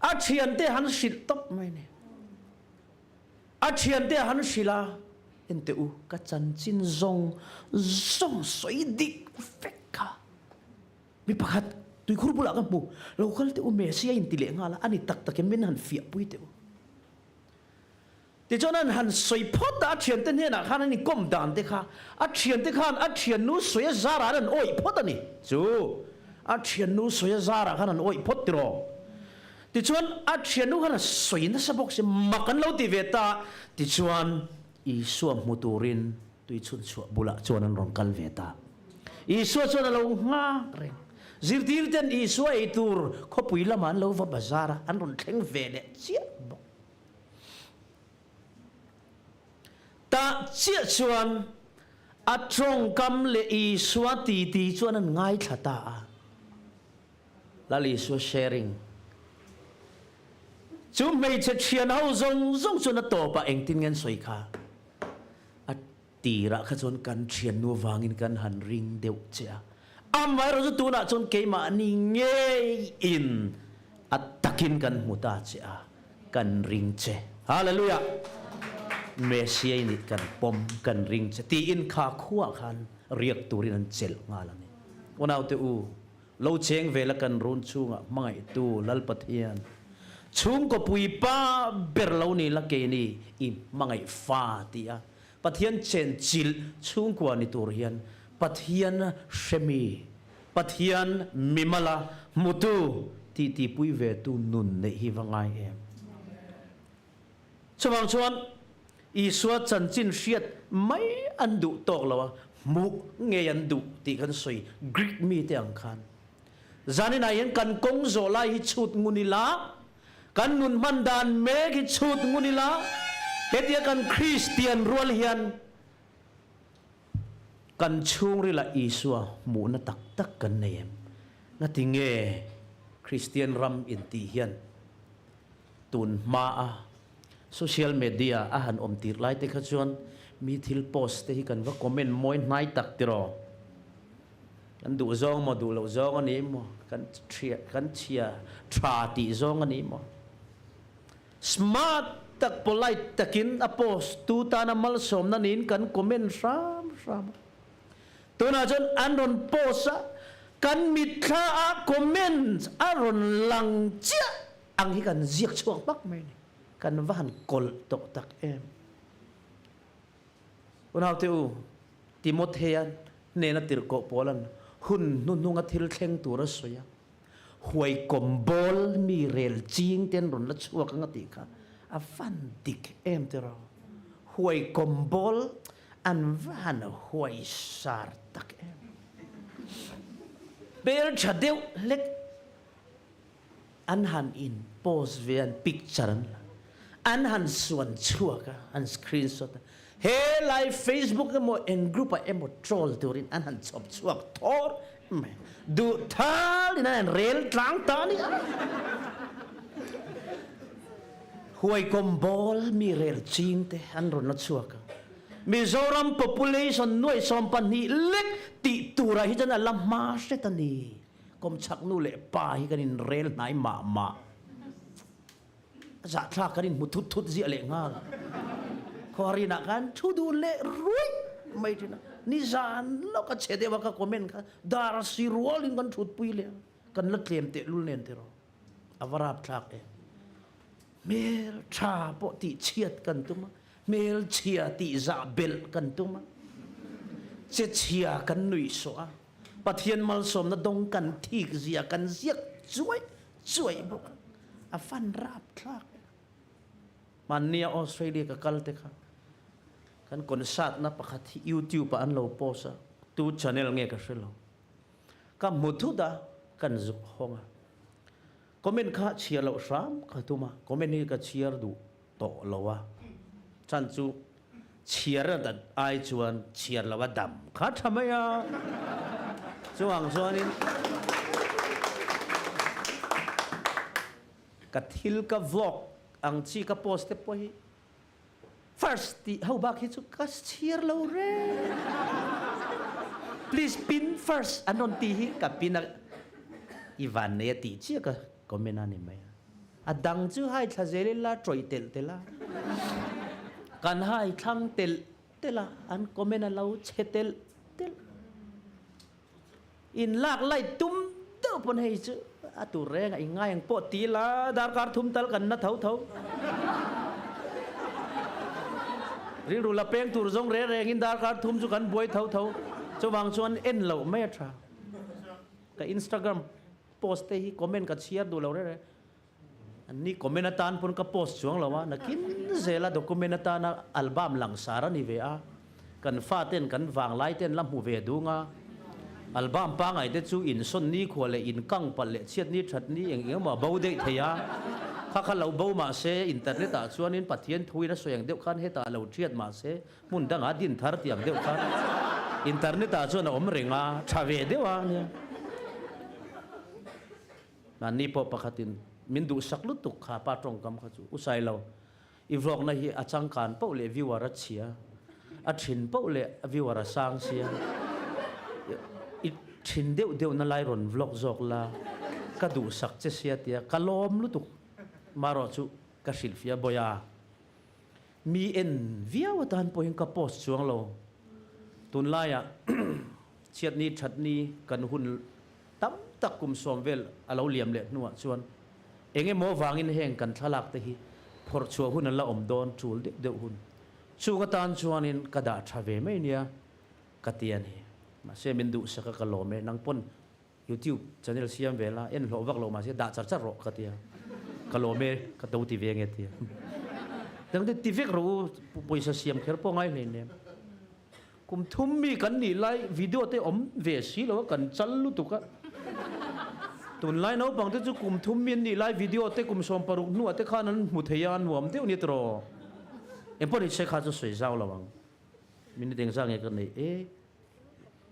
Speaker 1: a thian te han sil top mai ne a thian te han sila ente u ka chan chin zong soi dik fekka mi pakhat tui khur bula ka pu local te u mesia in tile ngala ani tak tak men han fia pui te u ti chonan han soi phot a thian te ne na khan ani kom dan te kha a thian te khan a thian nu soi zara ran oi phot ani chu a thian nu soi zara khan an oi phot tiro ti chuan a thian nu khan soi na sabok se makan lo ti veta ti chuan i suam muturin tui chun chua bula chuan an rong kal veta i suwa chuan lo nga reng zirtil ten i suwa i tur khopui laman lo va bazara an ron thleng ve le chia bok ta chia chuan a trong kam le i suwa ti chuan an ngai thata a lali suwa sharing chu mei che thian ho zong chuan a to pa eng tin ngen soi kha tira kha chon kan thian nu wangin kan han ring deuh cha amai ro tu na chon keima ni nge in atakin kan muta cha kan ring che hallelujah mesia ni kan pom kan ring che ti in kha khuwa khan riak turin an chel ngala ni onau te u lo cheng vela kan run chunga mai tu lal pathian chung ko pui pa ber lo ni la ke ni i mangai fa tia pathian chen chil chung kwa ni tur hian pathian shemi pathian mimala mutu ti pui ve tu nun ne hi wangai em chawang chuan i suwa chan chin hriat mai an du tok lawa muk nge an du ti kan soi greek mi te ang khan zanin ayen kan kong zo lai hi chut ngunila kan nun mandan me hi chut ngunila hetia kan Christian rual hian kan chung ri la isua mu na tak tak kan nem na tinge Christian ram in ti hian tun ma a social media a han om tir lai te kha chuan mi thil post te hi kan va comment moi nai tak tiro kan du zong mo du lo zong ani mo kan chia tra ti zong ani mo smart tak polite takin apos tu ta na mal som na nin kan comment ram tu na jon anon posa kan mitha a comment aron lang chia ang hi kan ziak chuang pak mai ni kan van kol tok tak em unau te u timothean ne na tir ko polan hun nunga thil thleng tura soya huai kombol mi rel ching ten ron la chuak anga ti kha a van dik em te ro huai kombol an van huai sar tak em ber chadeu lek an han in post ve an picture an han suan chuaka an screenshot he live Facebook mo en group a emo troll turin an han chop chuak thor du thal ina an rel tlang ta ni huai kombol mi rel ching te an ron na chuaka Mizoram population noi som pan ni lek ti tura hi jana lamma setani kom chak nu le pa hi kanin rel nai ma za thla kanin mutut zi ale nga khorina kan thudu le rui mai tina ni zan lo ka chede wa ka comment ka dar si rolling kan thut pui le kan la tlem te lul nen te ro awarap thak e mel tha po ti chiat kan tuma mel chia ti za bel kan tuma che chia kan nui so a pathian mal som na dong kan thik zia kan ziak chuai bo a fan rap thak man nia Australia ka kalte kha kan konsat na pakhat YouTube pa an lo posa tu channel nge ka shelo ka muthu da kan zu honga comment kha chia lo ram ka tuma comment ni ka chia du to lowa chan chu chia da ai chuan chia lawa dam kha thamaya chuang chuanin ka thil ka vlog ang chi ka post te po hi first ti how ba ki chu ka chia lo re please pin first anon ti hi ka pin อีวันเนี่ยติเชี่ยก็ไม่น่านี่ไหมดังจู่ให้ทะเจริลละตรอยเตลเตละกันให้ทั้งเตลเตละอันก็ไม่น่าเราเชเตลเตลอินลากไล่ตุ้มเต้าปนให้เจอตัวแรงไอ้ง่ายอย่างปกติละดาร์การทุ่มตลกันนะเท่าเรื่องรูละเป้งตัวจงเร่งินดาร์การทุ่มสุกันบวยเท่าจะวางชวนเอ็นเหล่าไม่ทรากับอินสตาแกรมโพสต์ที่คอมเมนต์กับเชียร์ดูเราได้อันนี้คอมเมนต์ตานพนกับโพสต์ช่วงเราว่านักกินเซลล์ดูคอมเมนต์ตานอัลบั้มหลังสารนี่เวียกันฟาเต้นกันวางไลเต้นลำหูเวดูงาอัลบั้มปังไอเด็ดชูอินส่วนนี้ขวเลยอินกังปัลเลเชียดนี้ชัดนี้อย่างมาเบาเด็กเทียข้าเราเบามาเซอินเทอร์เน็ตชวนนี้ปัจเจียนทุยแล้วส่วนอย่างเดียวกันให้ตาเราเชียดมาเซมุนดังอาดินทาร์ที่อย่างเดียวกันอินเทอร์เน็ตชวนอมเริงาชาเวเดียวเนี่ยนั่นนี่พอปกติมินดูสักลุตุกขาปาตรงกำขจูอุสัยเราอีวลอกนั่นฮีอาจังการเป้าเลวิวารัชเชียอาชินเป้าเลวิวารัสังเชียอีชินเดียวนั่นไล่รอนวลอกจอกละกระดูสักเชียเตียกะลอมลุตุกมารอจูกะสิลฟิอาบอยามีเอ็นวิวาตันพอยังกะโพสช่วงเราตุนไล่อะเชียดนี้ชัดนี้กันหุ่นตั้มตักกุมสวมเวลเราเหลี่ยมเละนัวชวนเองไอ้หมอวางินแห่งกันทะลักตะฮีพอชัวหุ่นนั้นละอมโดนจูลเดือดหุ่นชูกตานชวนินกระดาษชาเวไม่เนี่ยกตียนี่มาเสมินดูสักกะโลเมนังปนยูทูบชาแนลเสียมเวลาเอ็นโลวักโลมาเสียดาจัดรอกตียกะโลเมกระตูทีเวงเอตียดังนั้นทีเวกรู้ปุยเสียมเขียนพวกไงเลยเนี่ยกุมทุ่มมีกันนี่ไลวิดีโอเตอมเวสีแล้วกันจัลลุตุกะตุนไลน์น้องบางทีจะกุมทุ่มมีนี่ไลวิดีโอเตกุมสมปรุกนัวเตข้านั้นมุทยานหัวมเตอุนิตรอเอ็มพอดีเช็คข้าจะสวยเจ้าละวังมินเด้งสร้างอย่างกันนี่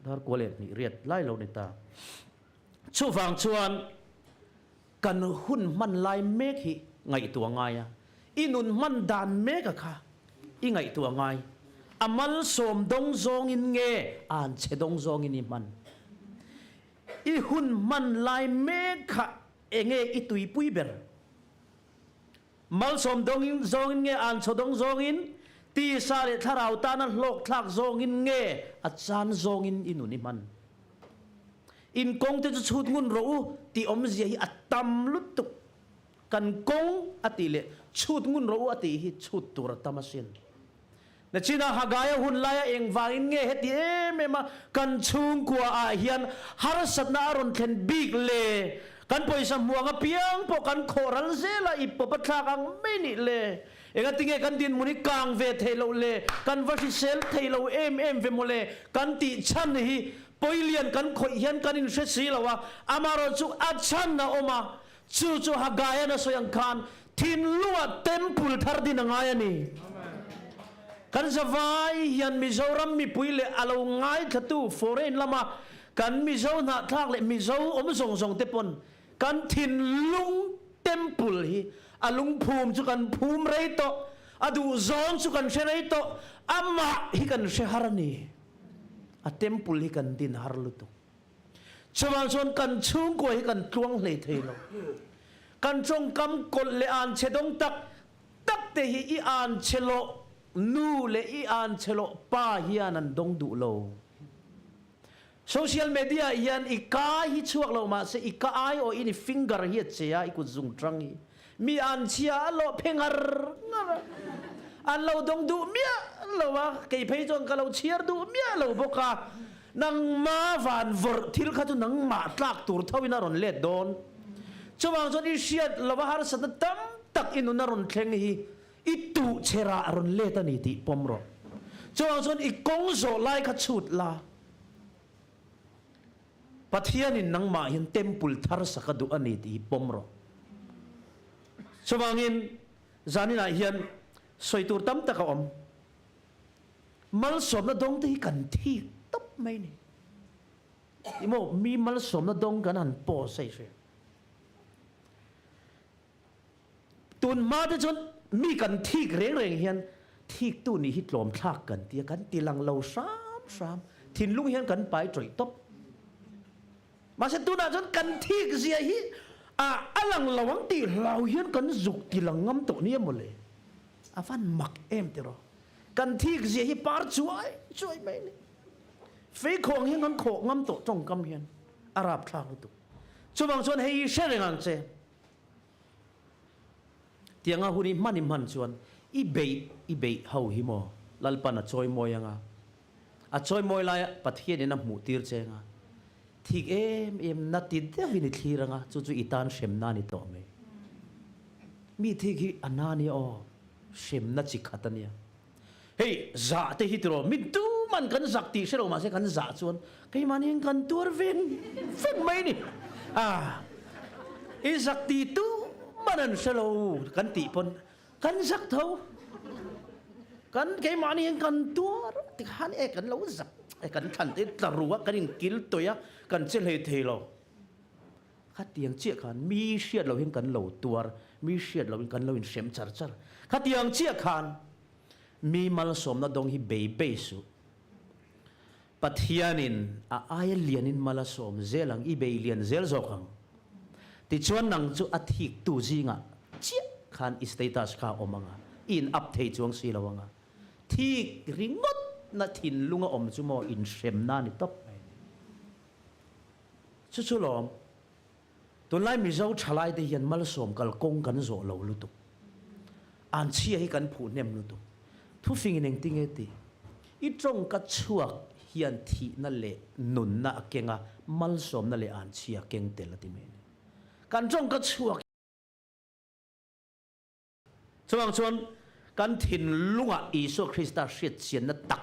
Speaker 1: ดาร์กวอลเล็ตนี่เรียดไล่เราในตาชูฟังชวนกันหุ่นมันไลเมฆหิไงตัวไงอ่ะอินุนมันดานเมฆอะค่ะอีไงตัวไงอามันสมดงซองอินเงอ่านเชดงซองอินมันอีหุ่นมันลายเมฆะเองอีตุยปุยเบลมัลสมดงอินซองอินเงอ่านเชดงซองอินตีสาเลทาราวตานันโลกทักซองอินเงอาจารย์ซองอินอินุนิมันอินกงจะชุดงุนรู้ตีอมเสียอัตตัมลุตุกันกงอติเลชุดงุนรู้อติฮิชุดตัวตัมเซนนชินาฮากายหุ่นลายเองวางินเงเหติเมมากันชุงกัวอาเฮียนฮาร์สัตนารุนเทนบิกเลกันปอยสมัวกับเพียงพอกันโครันเซลาอิปปะทากังไม่นิเลเองติงเงกันดินมุนิกางเวเทโลเลกันวัชิเซลเทโลเอ็มเวโมเลกันติชันฮีปอยเลียนกันขอยเฮียนกันอินเชสีลาวะอามารอจุอัดชันนะอมาจูฮากายนะสยังคานทินลัวเต็มปุลทาร์ดินงายนี่กันสบายยันมิโซรัมมีปุยเลอาลงง่ายทัตุฟอเรนละมากันมิโซนาทักเลมิโซอมส่งเตปนกันทินลุงเต็มปุลฮีอาลุงภูมิสุกันภูมิไรโตอดูซอนสุกันเชไรโตอามาฮิกันเชฮาร์นีอาเต็มปุลฮิกันดินฮาร์ลุตุชาวบ้านส่วนกันชุ่งกวยฮิกันตวงเลยเทโลกันจงกำกลเลอานเชดงตักเตฮีอีอานเชโลนูเลอีอันเชโลป้าเฮียนันดงดูโลโซเชียลมีเดียยันอีกาฮิชวกเรามาเสอีกาไอโออินฟิงเกอร์เฮียเชียอีกุซุงตรังฮีมีอันเชียโลเพงาร์อันเราดงดูเมียเราว่าเกยเพยจงกับเราเชียร์ดูเมียเราบอกว่านังมาวันวอร์ทิลข้าจุนังมาตากตูร์ทวินารอนเล็ดโดนชาวบ้านส่วนอิเชียเราว่าฮาร์สันตั้มตักอินุนารอนเทงฮีitu cera aron leta ni ti pomro so ikong zo lai kha chut la pathian in nang ma hin temple thar sakadu ani ti pomro so wangin zanina hian soitur tam ta ka om mal som na dong ti kan thi top mai ni imo mi mal som na dong kan han po sai se tun ma de chonมีกันที่เร่งเฮียนที่ตู้นี้ฮิตลมทากกันเตียกันตีลังเราซ้ำทินลุงเฮียนกันไปจ่อยตบ มาเสตุน่าจนกันที่เสียฮีอลังระวังตีเราเห็นกันจุกตีหลังงำตัวนี้หมดเลยฟันมักเตรอกันที่เสียฮีปาร์ช่วยไหมนี่เฟยของเห็นกันโขงำตัวจงกำเห็นอารับทางตัวช่วงส่วนให้เชื่อเรื่องเจเตียงหุ่นมันส่วนอีเบย์เฮาหิโมลัลปันช่วยมวยงช่วยมวยลายปัทเฮียนน้ำหมูตีร์เจงที่นัดติดเดี๋ยววินิทีรังจู่อีตานเชมนานิโตเมมีที่อันนานี่เชมนัดจิขัดเนี่ยเฮ้ยจ่าเตหิตรอมิดูมันกันจักตีเชลมาเสกันจ่าส่วนใครมันยังกันตัวเวนไหมนี่จักตีตู้มันเชลกันตีปนกันจักเท่ากันใครมันยังกันตัวที่หันกันเราจักกันทันที่ตรัวกันยังกิลตัวกันเจริญเทโลขัดยังเชี่ยขันมีเชียดเราเห็นกันเหล่าตัวมีเชียดเราเห็นกันเราเห็นเชมจัดขัดยังเชี่ยขันมีมาลสมนาดงฮิเบย์เบสุปัทยานินอายเลียนินมาลสมเซลังอีเบย์เลียนเซลโซขังติชวนนังจูอัฐิกตูจิงเชี่ยขันอิสเตตัสข้าอมังอินอัพเทจวงสีละวังที่ริงดนาทินลุงอมจุโมอินเชมนานิตบชุลอมตัวไล่มิเจ้าชลายได้ยันมาลสมกัลกงกันโซเหลาลุตุอันเชียให้กันผูเนมลุตุทุฟิงเองติงเอติอีตรงกัดชัวยันทีนั่นแหละนุนน่ะเก่งมาลสมนั่นแหละอันเชียเก่งเตลติเมนกันตรงกัดชัวส่วนกันถิ่นลุงอิสุคริสต์เสียดเสียนนัตัก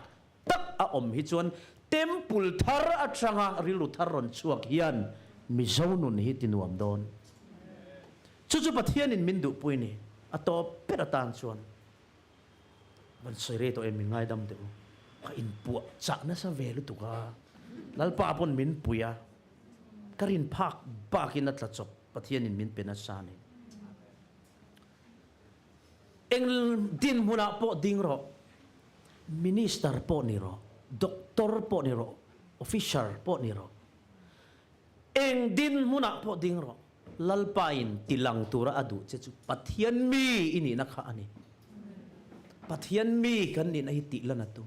Speaker 1: อมฮิจวนเต็มปุลทาร์อัชงาริลุทารอนชัวกยันมิเจ้านุนฮิตินวมโดนจู่ปัทยานินมินดุปุยนี่ตัวเป็ดตานชวนมันสวยเรตัวมินง่ายดำเดียวอินปัวจักน่าสเวลุตุกาลัลปาปนมินปุยกรินพักบากินัตละจบปัทยานินมินเป็นนัสานีเอ็งดินมุนาปอดิงรอมินิสเตอร์ปอนี่รอด็อกเตอร์ปอนี่รอออฟฟิเชียลปอนี่รอเอ็งดินมุนาปอดิงรอลัลปาอินติลังตัวระอดูเจ้าปัทยันมีอินี่นักอันนี้ปัทยันมีกันนี่นะฮิติลันตุ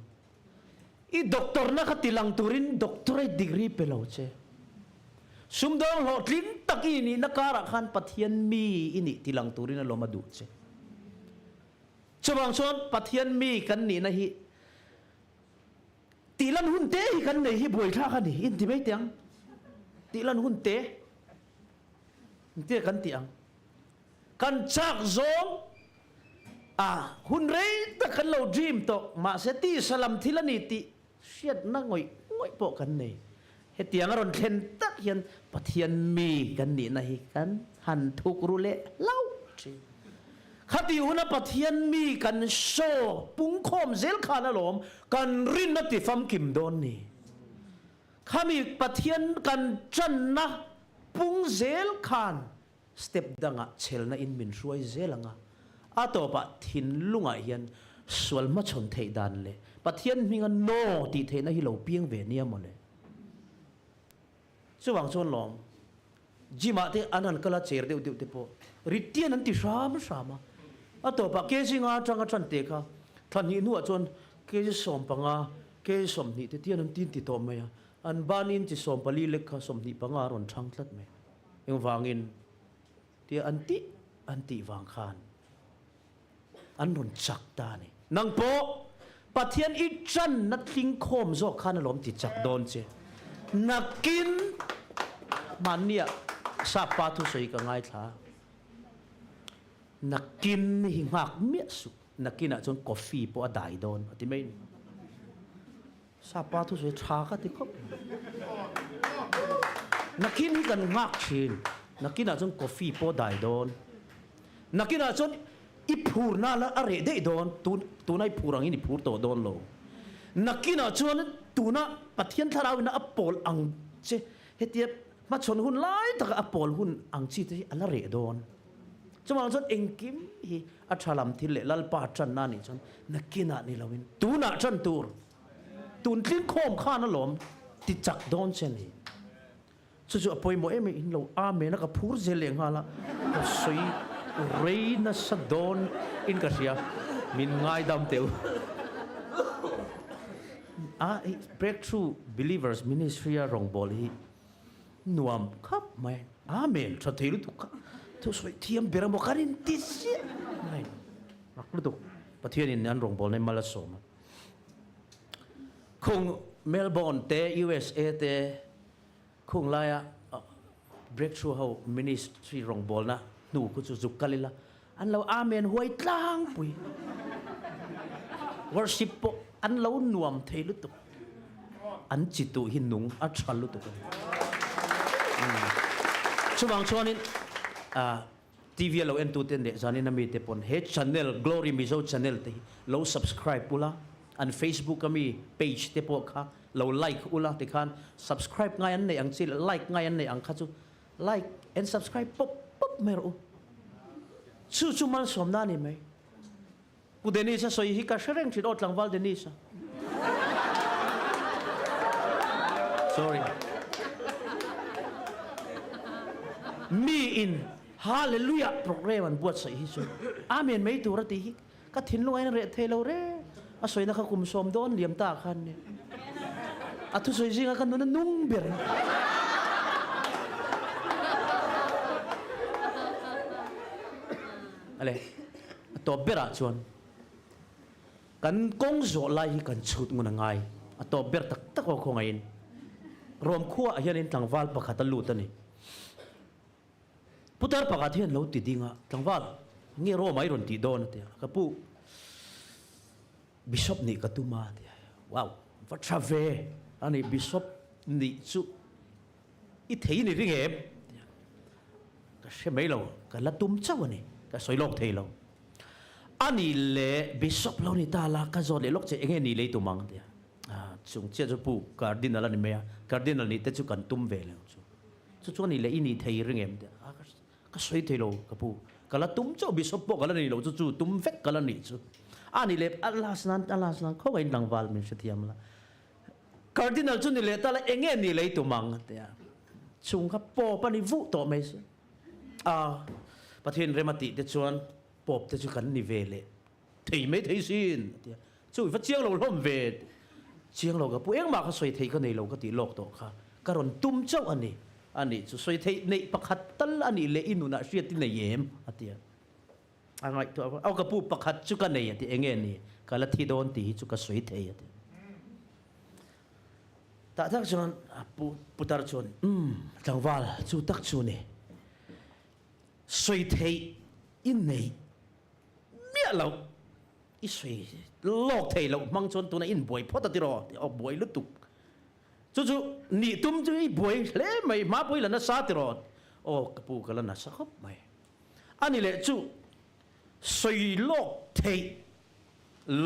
Speaker 1: อีด็อกเตอร์นักติลังตัวรินด็อกเตอร์ดีกรีเปล่าเจ้สุมดองหลอดลิ้นตักอินี่นักการะขันปัทยันมีอินี่ติลังตัวรินนั่นลมาดูเจ้ชาวบ้านชนปัทยันมีกันนี่นะฮิตีลันหุ่นเตะกันนี่ฮิบวยท่ากันนี่อินที่ไม่เตียงตีลันหุ่นเตะกันเตียงกันจักโจมหุ่นเรย์ตะกันเราดีมโตมาเสตีสลัมทีละนิติเชียดนั่งงอยปกันนี่เฮตียงอรอนเทนตักยันปัทยันมีกันนี่นะฮิกันหันทุกรุเล่เล่าขัดอยู่นะปัทยันมีกันโซปุ้งคอมเซลคานาลมกันรินนัติฟัมกิมโดนนี่ข้ามีปัทยันกันจันนะปุ้งเซลคานสเต็ปดังเชลนะอินมินช่วยเซลังตัวปัทยันลุงยันสวลมาชนเทดันเลยปัทยันมีเงินโนติเทนะฮิโลเปียงเวเนียมเลยสว่างชนลมจิมาเตอันนั้นก็ละเจอเดียวพอริเตียนันติสามตัวปะเกจิงาจังจันเตค่ะท่านนี้นัวจนเกจิสมปังเกจิสมนี่เตียนันตินติโตไหมอันบ้านินจิสมปลีเล็กค่ะสมนี่ปังรอนช่างทัดไหมยังวางินเตียอันติวางคานอันรอนจักตานี่นังโปปัทยันอิจันนัดลิงโคมโซขานลมติจักโดนเจนักกินมันเนี่ยซาปาทุสวยกับไงท่านักกินหิมากเมียสุนักกินจนกาแฟปอได้โดนที่ไม่ซาปาทุสวยชาก็ที่เขานักกินที่กันมากชินนักกินจนกาแฟปอได้โดนนักกินจนอีพูร์น่าละอะไรได้โดนตัวนั้นพูรังนี่พูร์โตโดนโลนักกินจนตัวนั้นปัทยันทาราวินะอปอลอังเจเฮตียมาชนหุ่นไล่ตะกับอปอลหุ่นอังชีที่อะไรโดนจำนวนจนเองกิมฮีอัชลัมทิเลลัลปาจันนานี่จนนักกินนี่เราวินตูน่ะจันตูนทิ้งโคมข้านั่นหลอมติดจักโดนเช่นนี้จ chu apoi mo em in lo amen na ka phur zeleng hala soi reina sadon in ka sia min ngai dam teu breakthrough believers ministry a rong bol hi nuam khap mai amen tha theilu tu ka tu soi thiam beramo karin tisi mai raklu tu pathian in an rong bol nei malasom khung Melbourne te USA te khung laya breakthrough how ministry rong bol na nu ku chu juk kalila an lo amen huai tlang pui worship po an lo nuam theilu tu an chitu hin nung a thalu tu chuwang chuanin TV lo en tu ten de zanin ami te pon he channel glory mizo channel te lo subscribe pula an Facebook kami page te po kha lo like ula te khan subscribe ngai an nei ang chil like ngai an nei ang kha chu like and subscribe pop pop mero chu mal som na ni mai ku deni sa soi hi ka shereng thit ot langwal deni sa sorry me in hallelujah program an buat sa hi so amen mai tu ra ti hi ka thin lo ai re the lo re a soi na ka kum som don liam ta khan ne a tu soi jinga kan nun nung ber ale to bera chuan kan kong zo lai kan chut ngun ngai a to ber tak tak ko ngain rom khuwa hian in tlangwal pakhat a lut ani putar pakhat hian lo ti dinga tlangwal nge ro mai ron ti don te ka pu bishop ni ka tu ma te wow va trave ani bishop ni chu i thei ni ring em ka she mai lo ka la tum chaw ani ka soi lok thei lo ani le bishop lo ni ta la ka zo le lok che enge ni le tu mang te chung che chu pu cardinal ani me cardinal ni te chu kan tum ve le chu ni le ini thei ring em te ka soi thei lo ka pu ka la tum chaw bishop po ka la ni lo chu tum vek ka la ni chu ani le alas nan kho ngai langwal min se thiam la cardinal chu ni le ta la enge ni le tu mang te chung kha po pa ni vu to mai se pathian remati te chuan pop te chu kan ni ve le thei mai thei sin chu va chiang lo hlom ve chiang lo ka pu eng ma kha soi thei ka nei lo ka ti lok to kha karon tum chaw ani chu soi thei nei pakhat tal ani le inuna hriat ti nei yem atia angai to au ka pu pakhat chu ka nei ati enge ni kala thi don ti chu ka soi thei ati ta tak chuan putar chuan tlangwal chu tak chu ne soi thei in nei mia lo i soi lok thei lo mang chuan tu na in boi phota ti ro o boi lu tuk chu ni tum chu i boi le mai ma boi la na sa ti ro o ka pu ka la na sa khop mai ani le chu soi lok thei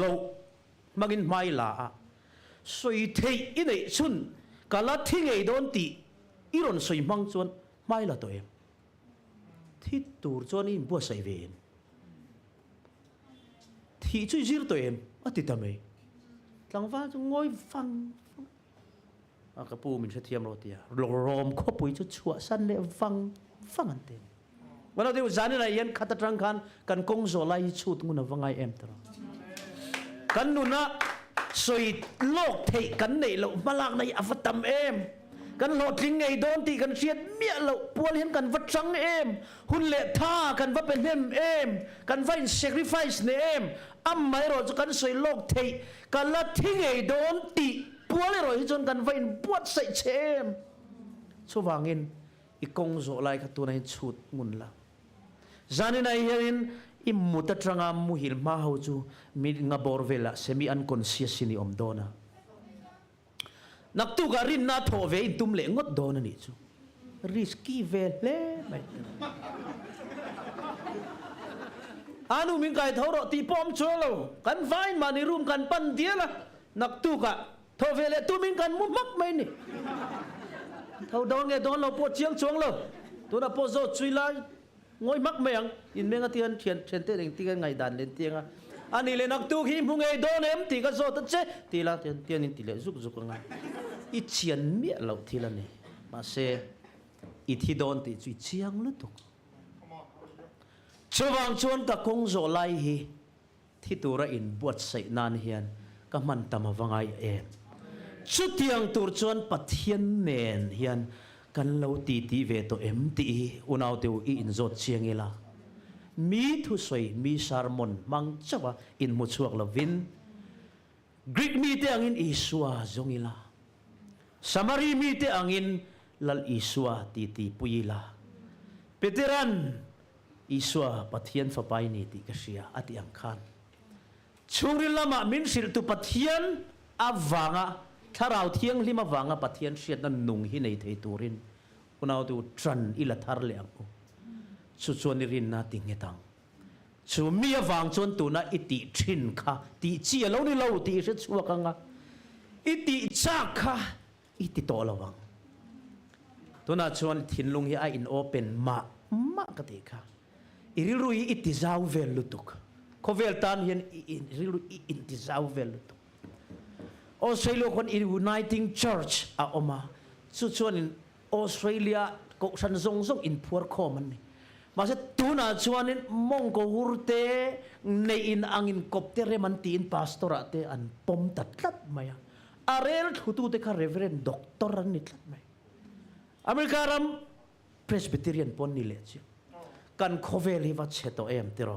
Speaker 1: lo magin mai la soi thei i nei chun ka la thi ngei don ti i ron soi mang chuan mai la to em thi tur chuan in bo sai ven thi chu zir to em ati ta mai tlangwa chu ngoi fang ka pu min se thiam ro tia rom kho pui chu chua san le fang an te wala de zani na yen khata trang khan kan kong zo lai chut nguna wangai em tra kan nu na soi lok thei kan nei lo malak nei avatam em kan lo tling ngei don ti kan riat mia lo pual hian kan va trang em hun le tha kan va pen em kan va in sacrifice ne em am mai ro chu kan soi lok thei kan la thing ngei don ti pual ro hi chon kan va in buat sai chem chu wangin i kong zo lai kha tu nai chut ngun la zani nai hian i muta tranga mu hil ma ho chu mi nga bor vela semi unconscious ni om dona nak tu ga rin na tho ve tum le ngot dona ni chu risky ve le mai anu min kai thoro ti pom cholo kan vain mani room kan pan diela nak tu ka tho ve le tu min kan mu mak mai ni thau don nge don lo po chiang chuang lo tu na po zo chui la ngoi mak meng in menga tian thian te ding ti ngai dan len tianga ani le nak tu hi mu ngai don em ti ka zo ta che ti la tian in ti le zuk ngai i chian mi lo thi la ni ma se อิทธิดอนติจุยเชียงลุตุกชวางชวนกับกงโจไลฮีที่ตัวเราอินบวชใส่นานเฮียนก็มันตามวังไอชุดที่ยังตัวชวนปัทเทียนเนนเฮียนกันเราตีเวตัวตีอุณเอาเดียวอินโจเชียงเอลามีทุสวยมีชาร์มอนมังจัวอินมุชวกลวินกรีกมีเตอังอินอิสวาจงอิลาสมารีมีเตอังอินลลอิสวาตีปุยลาเปเตรันอิสวาปัทเทียนฝไปนี่ติกเสียอติอังคารช่วงริลามามินสิลตุปัทเทียนอวังะถ้าเราเที่ยงลิมาวังะปัทเทียนเสียนั้นนุ่งหินในเทตูรินอุณเอาดูทรันอิลทาร์เลงสุดส่วนนิรินนาติงเงตังชูมีวังจนตัวน่ะอิติชินค่ะติเจียเรานี่เราติเสชัวกังอ่ะอิติจักค่ะอิติโตละวังตัวน่ะชวนทินลุงฮีไออินโอเป็นมากติค่ะอิริรุยอิติซาวเวลลุตุกเขาเวลตันเห็นอิริรุยอิติซาวเวลลุตุกออสเตรเลียคนอิน Uniting Church อาออกมาสุดส่วนออสเตรเลียก็สันทรงอินพัวคอมันนี่มาเสตุน่ะชวนนี่มงโกฮูร์เตในอินอังอินกบเตเรมันตีอินพาสตอร์เตอันปมตัดลัดมายังอาเรลทุตุเตคาเรเวเรนด็อกเตอร์นิดลัดมาอเมริการัมเพรสบิเทเรียนปนนี่เลยจิกันโคเวลิวัชเชโตเอ็มติโร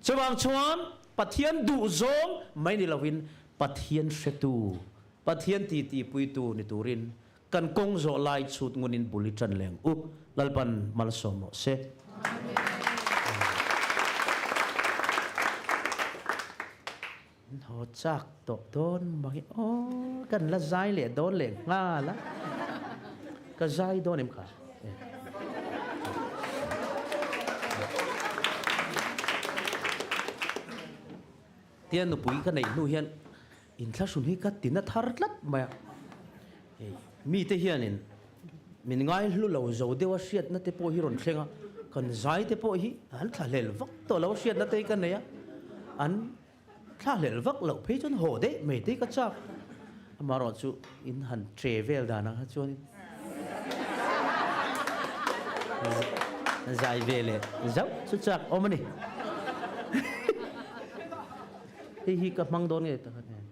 Speaker 1: ชวางชวนปัทเทียนดูซงไม่นิลาวินปัทเทียนเชตูปัทเทียนตีปุยตูนิตูรินกันกงโจไลชุดงุนินบุลิจันเลงอุลลปันมาลสโมเซหัวจักตกโดนบางโอ้กันละใจเหล่โดนเหล่ง่าละก็ใจโดนเอ็มค่ะเตียนนุปุยกันไหนนู่เฮียนอินทราชุนให้กัดตินนัทฮาร์ลัดมามีเตเฮียนินมินง่ายลุเราจะเดี๋ยวเสียดนั่นเตโพฮิรอนเชงอ่ะกันใจเตโพฮิอันทะเลลวักตัวเราเสียดนั่นเตกันเนี่ยอันทะเลลวักเราเพื่อจนโหดเดไม่เตก็จับมารอจูอินหันเทรเวลดานะฮะจวนใจเวลเลยจับสุดจักโอ้มันนี่ที่กับมังโดนไงตัวเนี่ย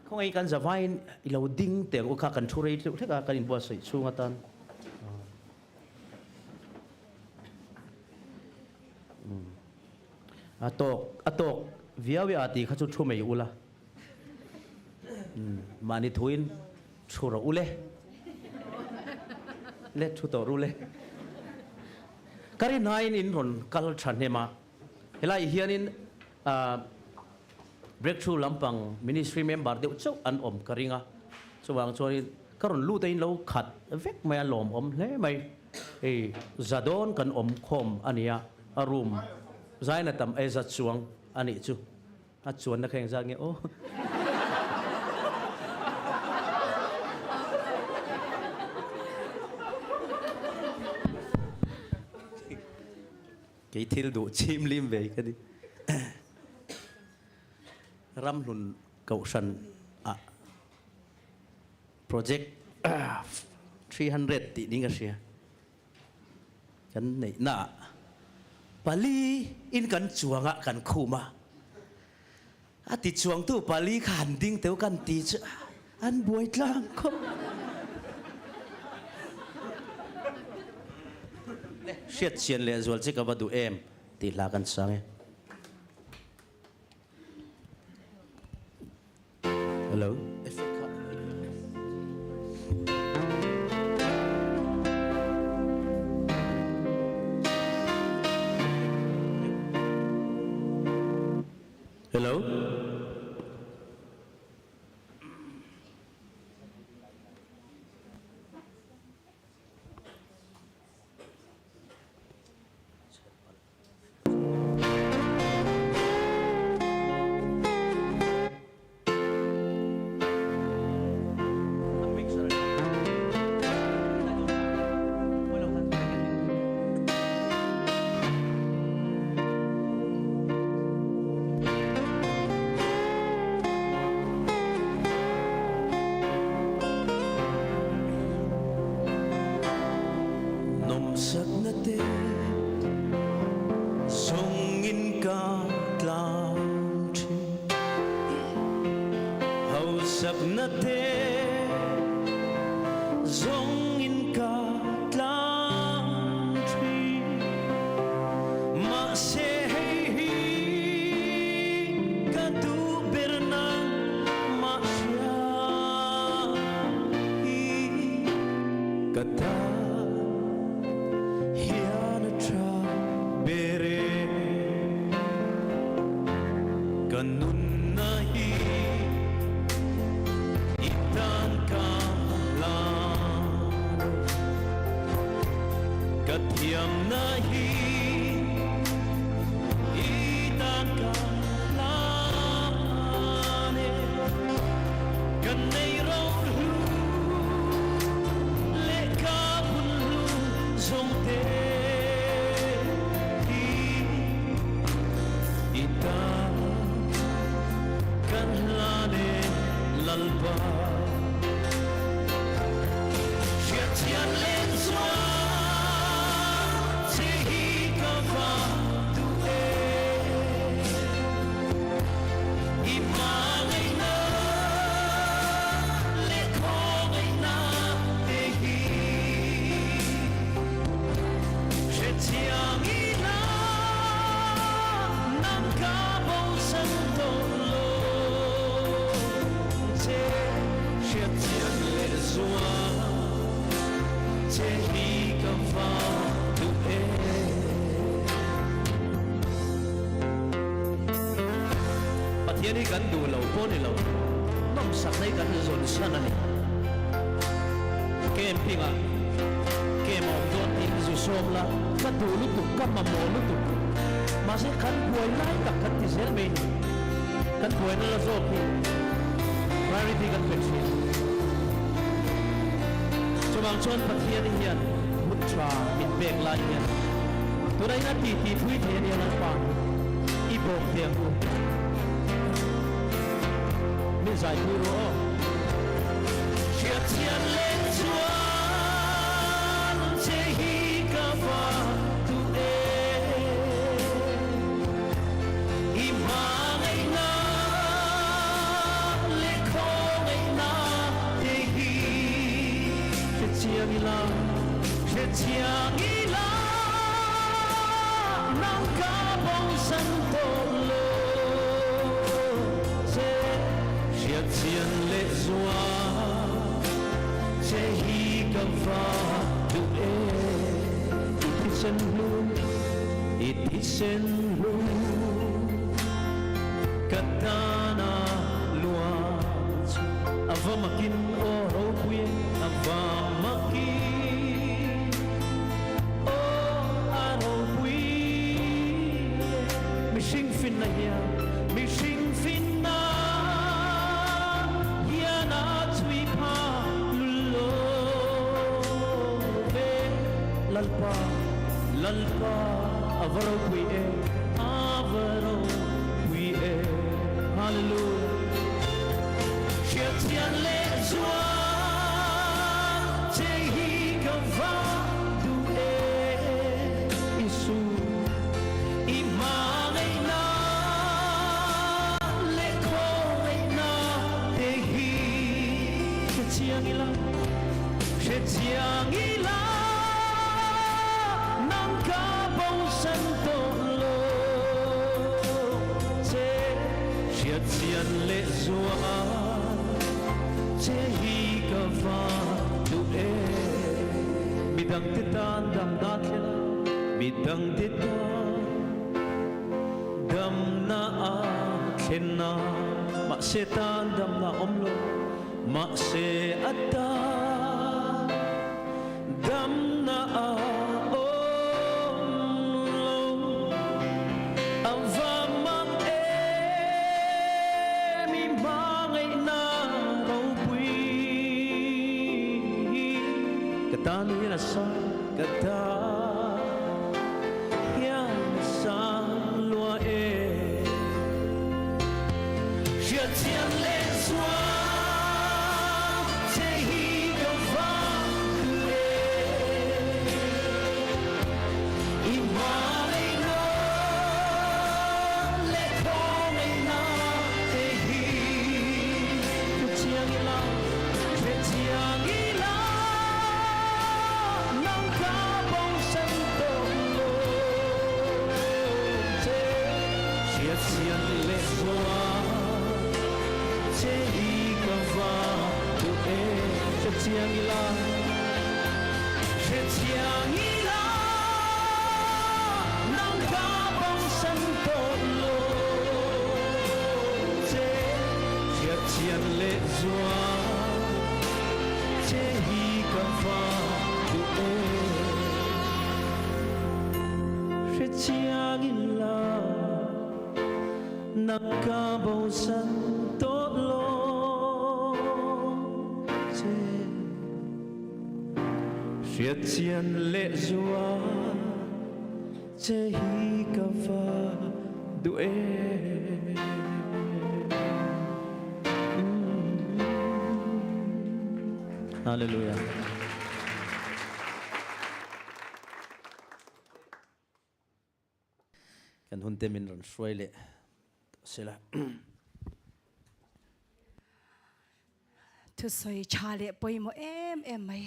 Speaker 1: เขาไอ้กันจะไว้เราดิ้งแต่อุคากันทุเรศที่กันอินบัวใส่ช่วงตันอตกวิอาอาติเขาจะช่วยไม่อุละมานิทุนช่วยเราอุเล่เล็ดช่วยตัวรู้เล่การินายนินรอนกัลชันเนมาเฮลัยเฮียนินbreakthrough lampang ministry member de chu an om karinga chuwang chori karon lu tein lo khat vek mai lom om hle mai e zadon kan om khom ania arum zaina tam e za chuang ani chu a chuan na kheng za nge o cái thil du chim lim về cái đi ram lun cậu sân project 300 tỷ đi ngay xia chân này nã Pali in kan chuang a kan khuma a ti chuang tu Pali khan ding teu kan ti chu an buai tlang ko le siat sian le zual che ka ba du em ti la kan sang e hello hello sông in ca tlang chi hầu sập na te sông in ca tlang chi ma se hi ka tu bernang ma sia hi kata ganun nahi itan kalan katiam nahi itan kalan ganay raw lu leka bulu zongte itan lalba Shetian len zwa Tehi kava tu Imangay na Lekongay na Tehi Shetiang ina Nang kabong santolo Patiani kan du lo po ni lo nom sak nay kan zon sana ni kem pinga kem om don in zu som la ka du lu tu ka ma mo lu tu ma se kan buai lai tak kan ti sel me kan buai na la zo pi rarity kan pe chi chubang chon patiani hian mutra mit bek lai hian turai na ti ti thui the ni la pa I bok te hu mi zai hu ro Shetian len zuan te hi ka va tu I mangai na le kongai na te hi Shetian ila Shetian ila nang ka bong san to lo se Shetian le zua se hi ka va tu it is in bloom katana luat ava makin o rokuye ava makin o arokui mishing fin na hiya mishing fin na hiya na tui pa lulo ve lalpa avaro kui hallelujah Shetian le zua te hi ka va tu isu I mangai na le kongai na te hi Shetian ila nang ka bong san to lo te Shetian le zua te hi ka va tu midang titan dam na thela midang titan dam na a thena ma se tan dam na omlo ma se atta dam na a omlo ava ma mi mangai na rau pui katanu yana sa kata yana sa lua Shetian le zua te hi ka va I mangai na chiang ila chiang ila nang ka bong san to lo che chian le zua che hi ka fa du e chiang ila nang ka bong san to lo Phía chiên lệ dùa chế hi cà phê đuổi Hallelujah. Kan hun temin ron suai le sila
Speaker 2: tu soi chale poi mo em mai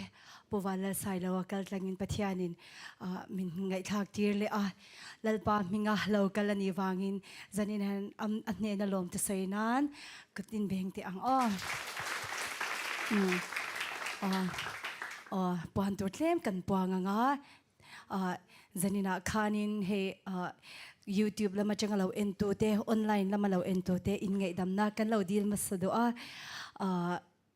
Speaker 2: powala sai lo kal tlangin pathianin min ngai thak tir le lalpa minga lo kalani wangin zanin han anne na lom te sai nan katin beng te ang puan tur tlem kan puanga nga zanina khanin he YouTube lama changa lo ento te online lama lo ento te in ngai damna kan lo dil masado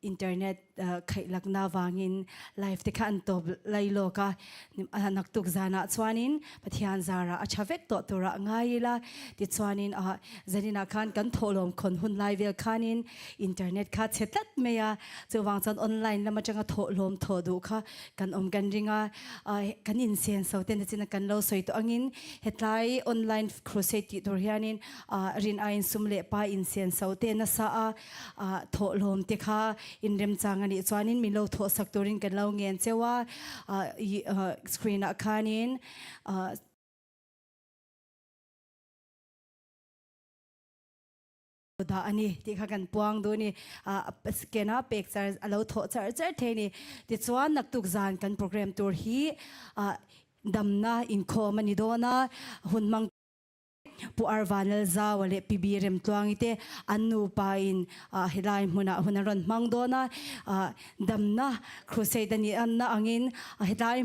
Speaker 2: internet khai lakna wangin live te khan to lailo ka naktuk zana chwanin pathian zara achavek to tora ngaila ti chwanin zanina khan kan tholom khon hun live khanin internet kha chetat meya chuwang chan online lama changa tholom thodu kha kan kan ringa kan in sen sauten china kan lo soi to angin hetlai online crusade ti tor hianin rin ain sumle pa in sen sauten na sa tholom te kha in rem changani chuanin mi lo tho saktorin kan lo ngen chewa screen a khanin da ani ti kha kan puang do ni skena picture alo tho char the ni ti chuan nak tuk zan kan program tur hi damna in khom ani do na hunmang pu arvanal za wale pbrem tuang ite anu pain hilai muna hunaron mangdona damna crusade ni anna angin hilai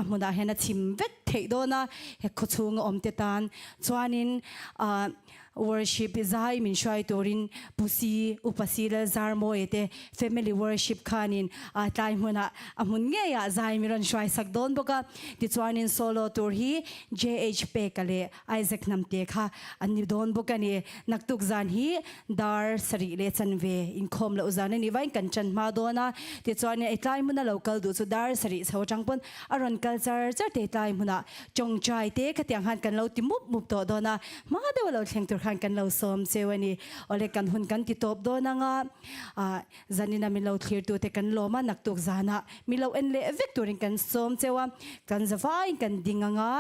Speaker 2: muna hena chimvet theidona he khochung omte tan chuanin worship zai min shai torin pusi upasila zarmo ete family worship khanin tai muna amun nge ya zai miron shai sakdon boka ti chuanin solo tour hi JHP kale Isaac namte kha ani don boka ni naktuk zan hi dar sari le chanve in khom la uzan ni vain kan chan ma dona ti chuanin ai tai muna local du chu dar sari so changpon aron culture chate tai muna chong chai te khatyang han kan lo ti mup to dona ma de lo thleng tur khan kan lo som sewani ole kan hun kan ti top do na nga zanina mi lo clear tu te kan loma naktuk zana mi lo en le victorin kan som chewa kan zawai kan dinga nga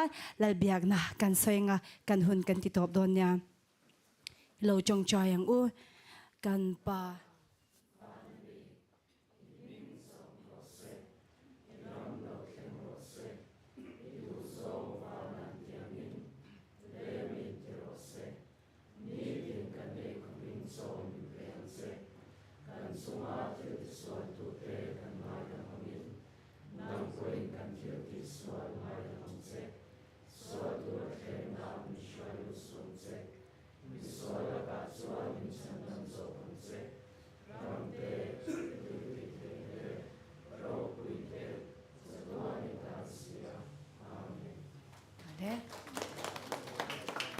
Speaker 2: lalbiak na kan soinga kan hun kan ti top don nya lo chong chayang u kan pa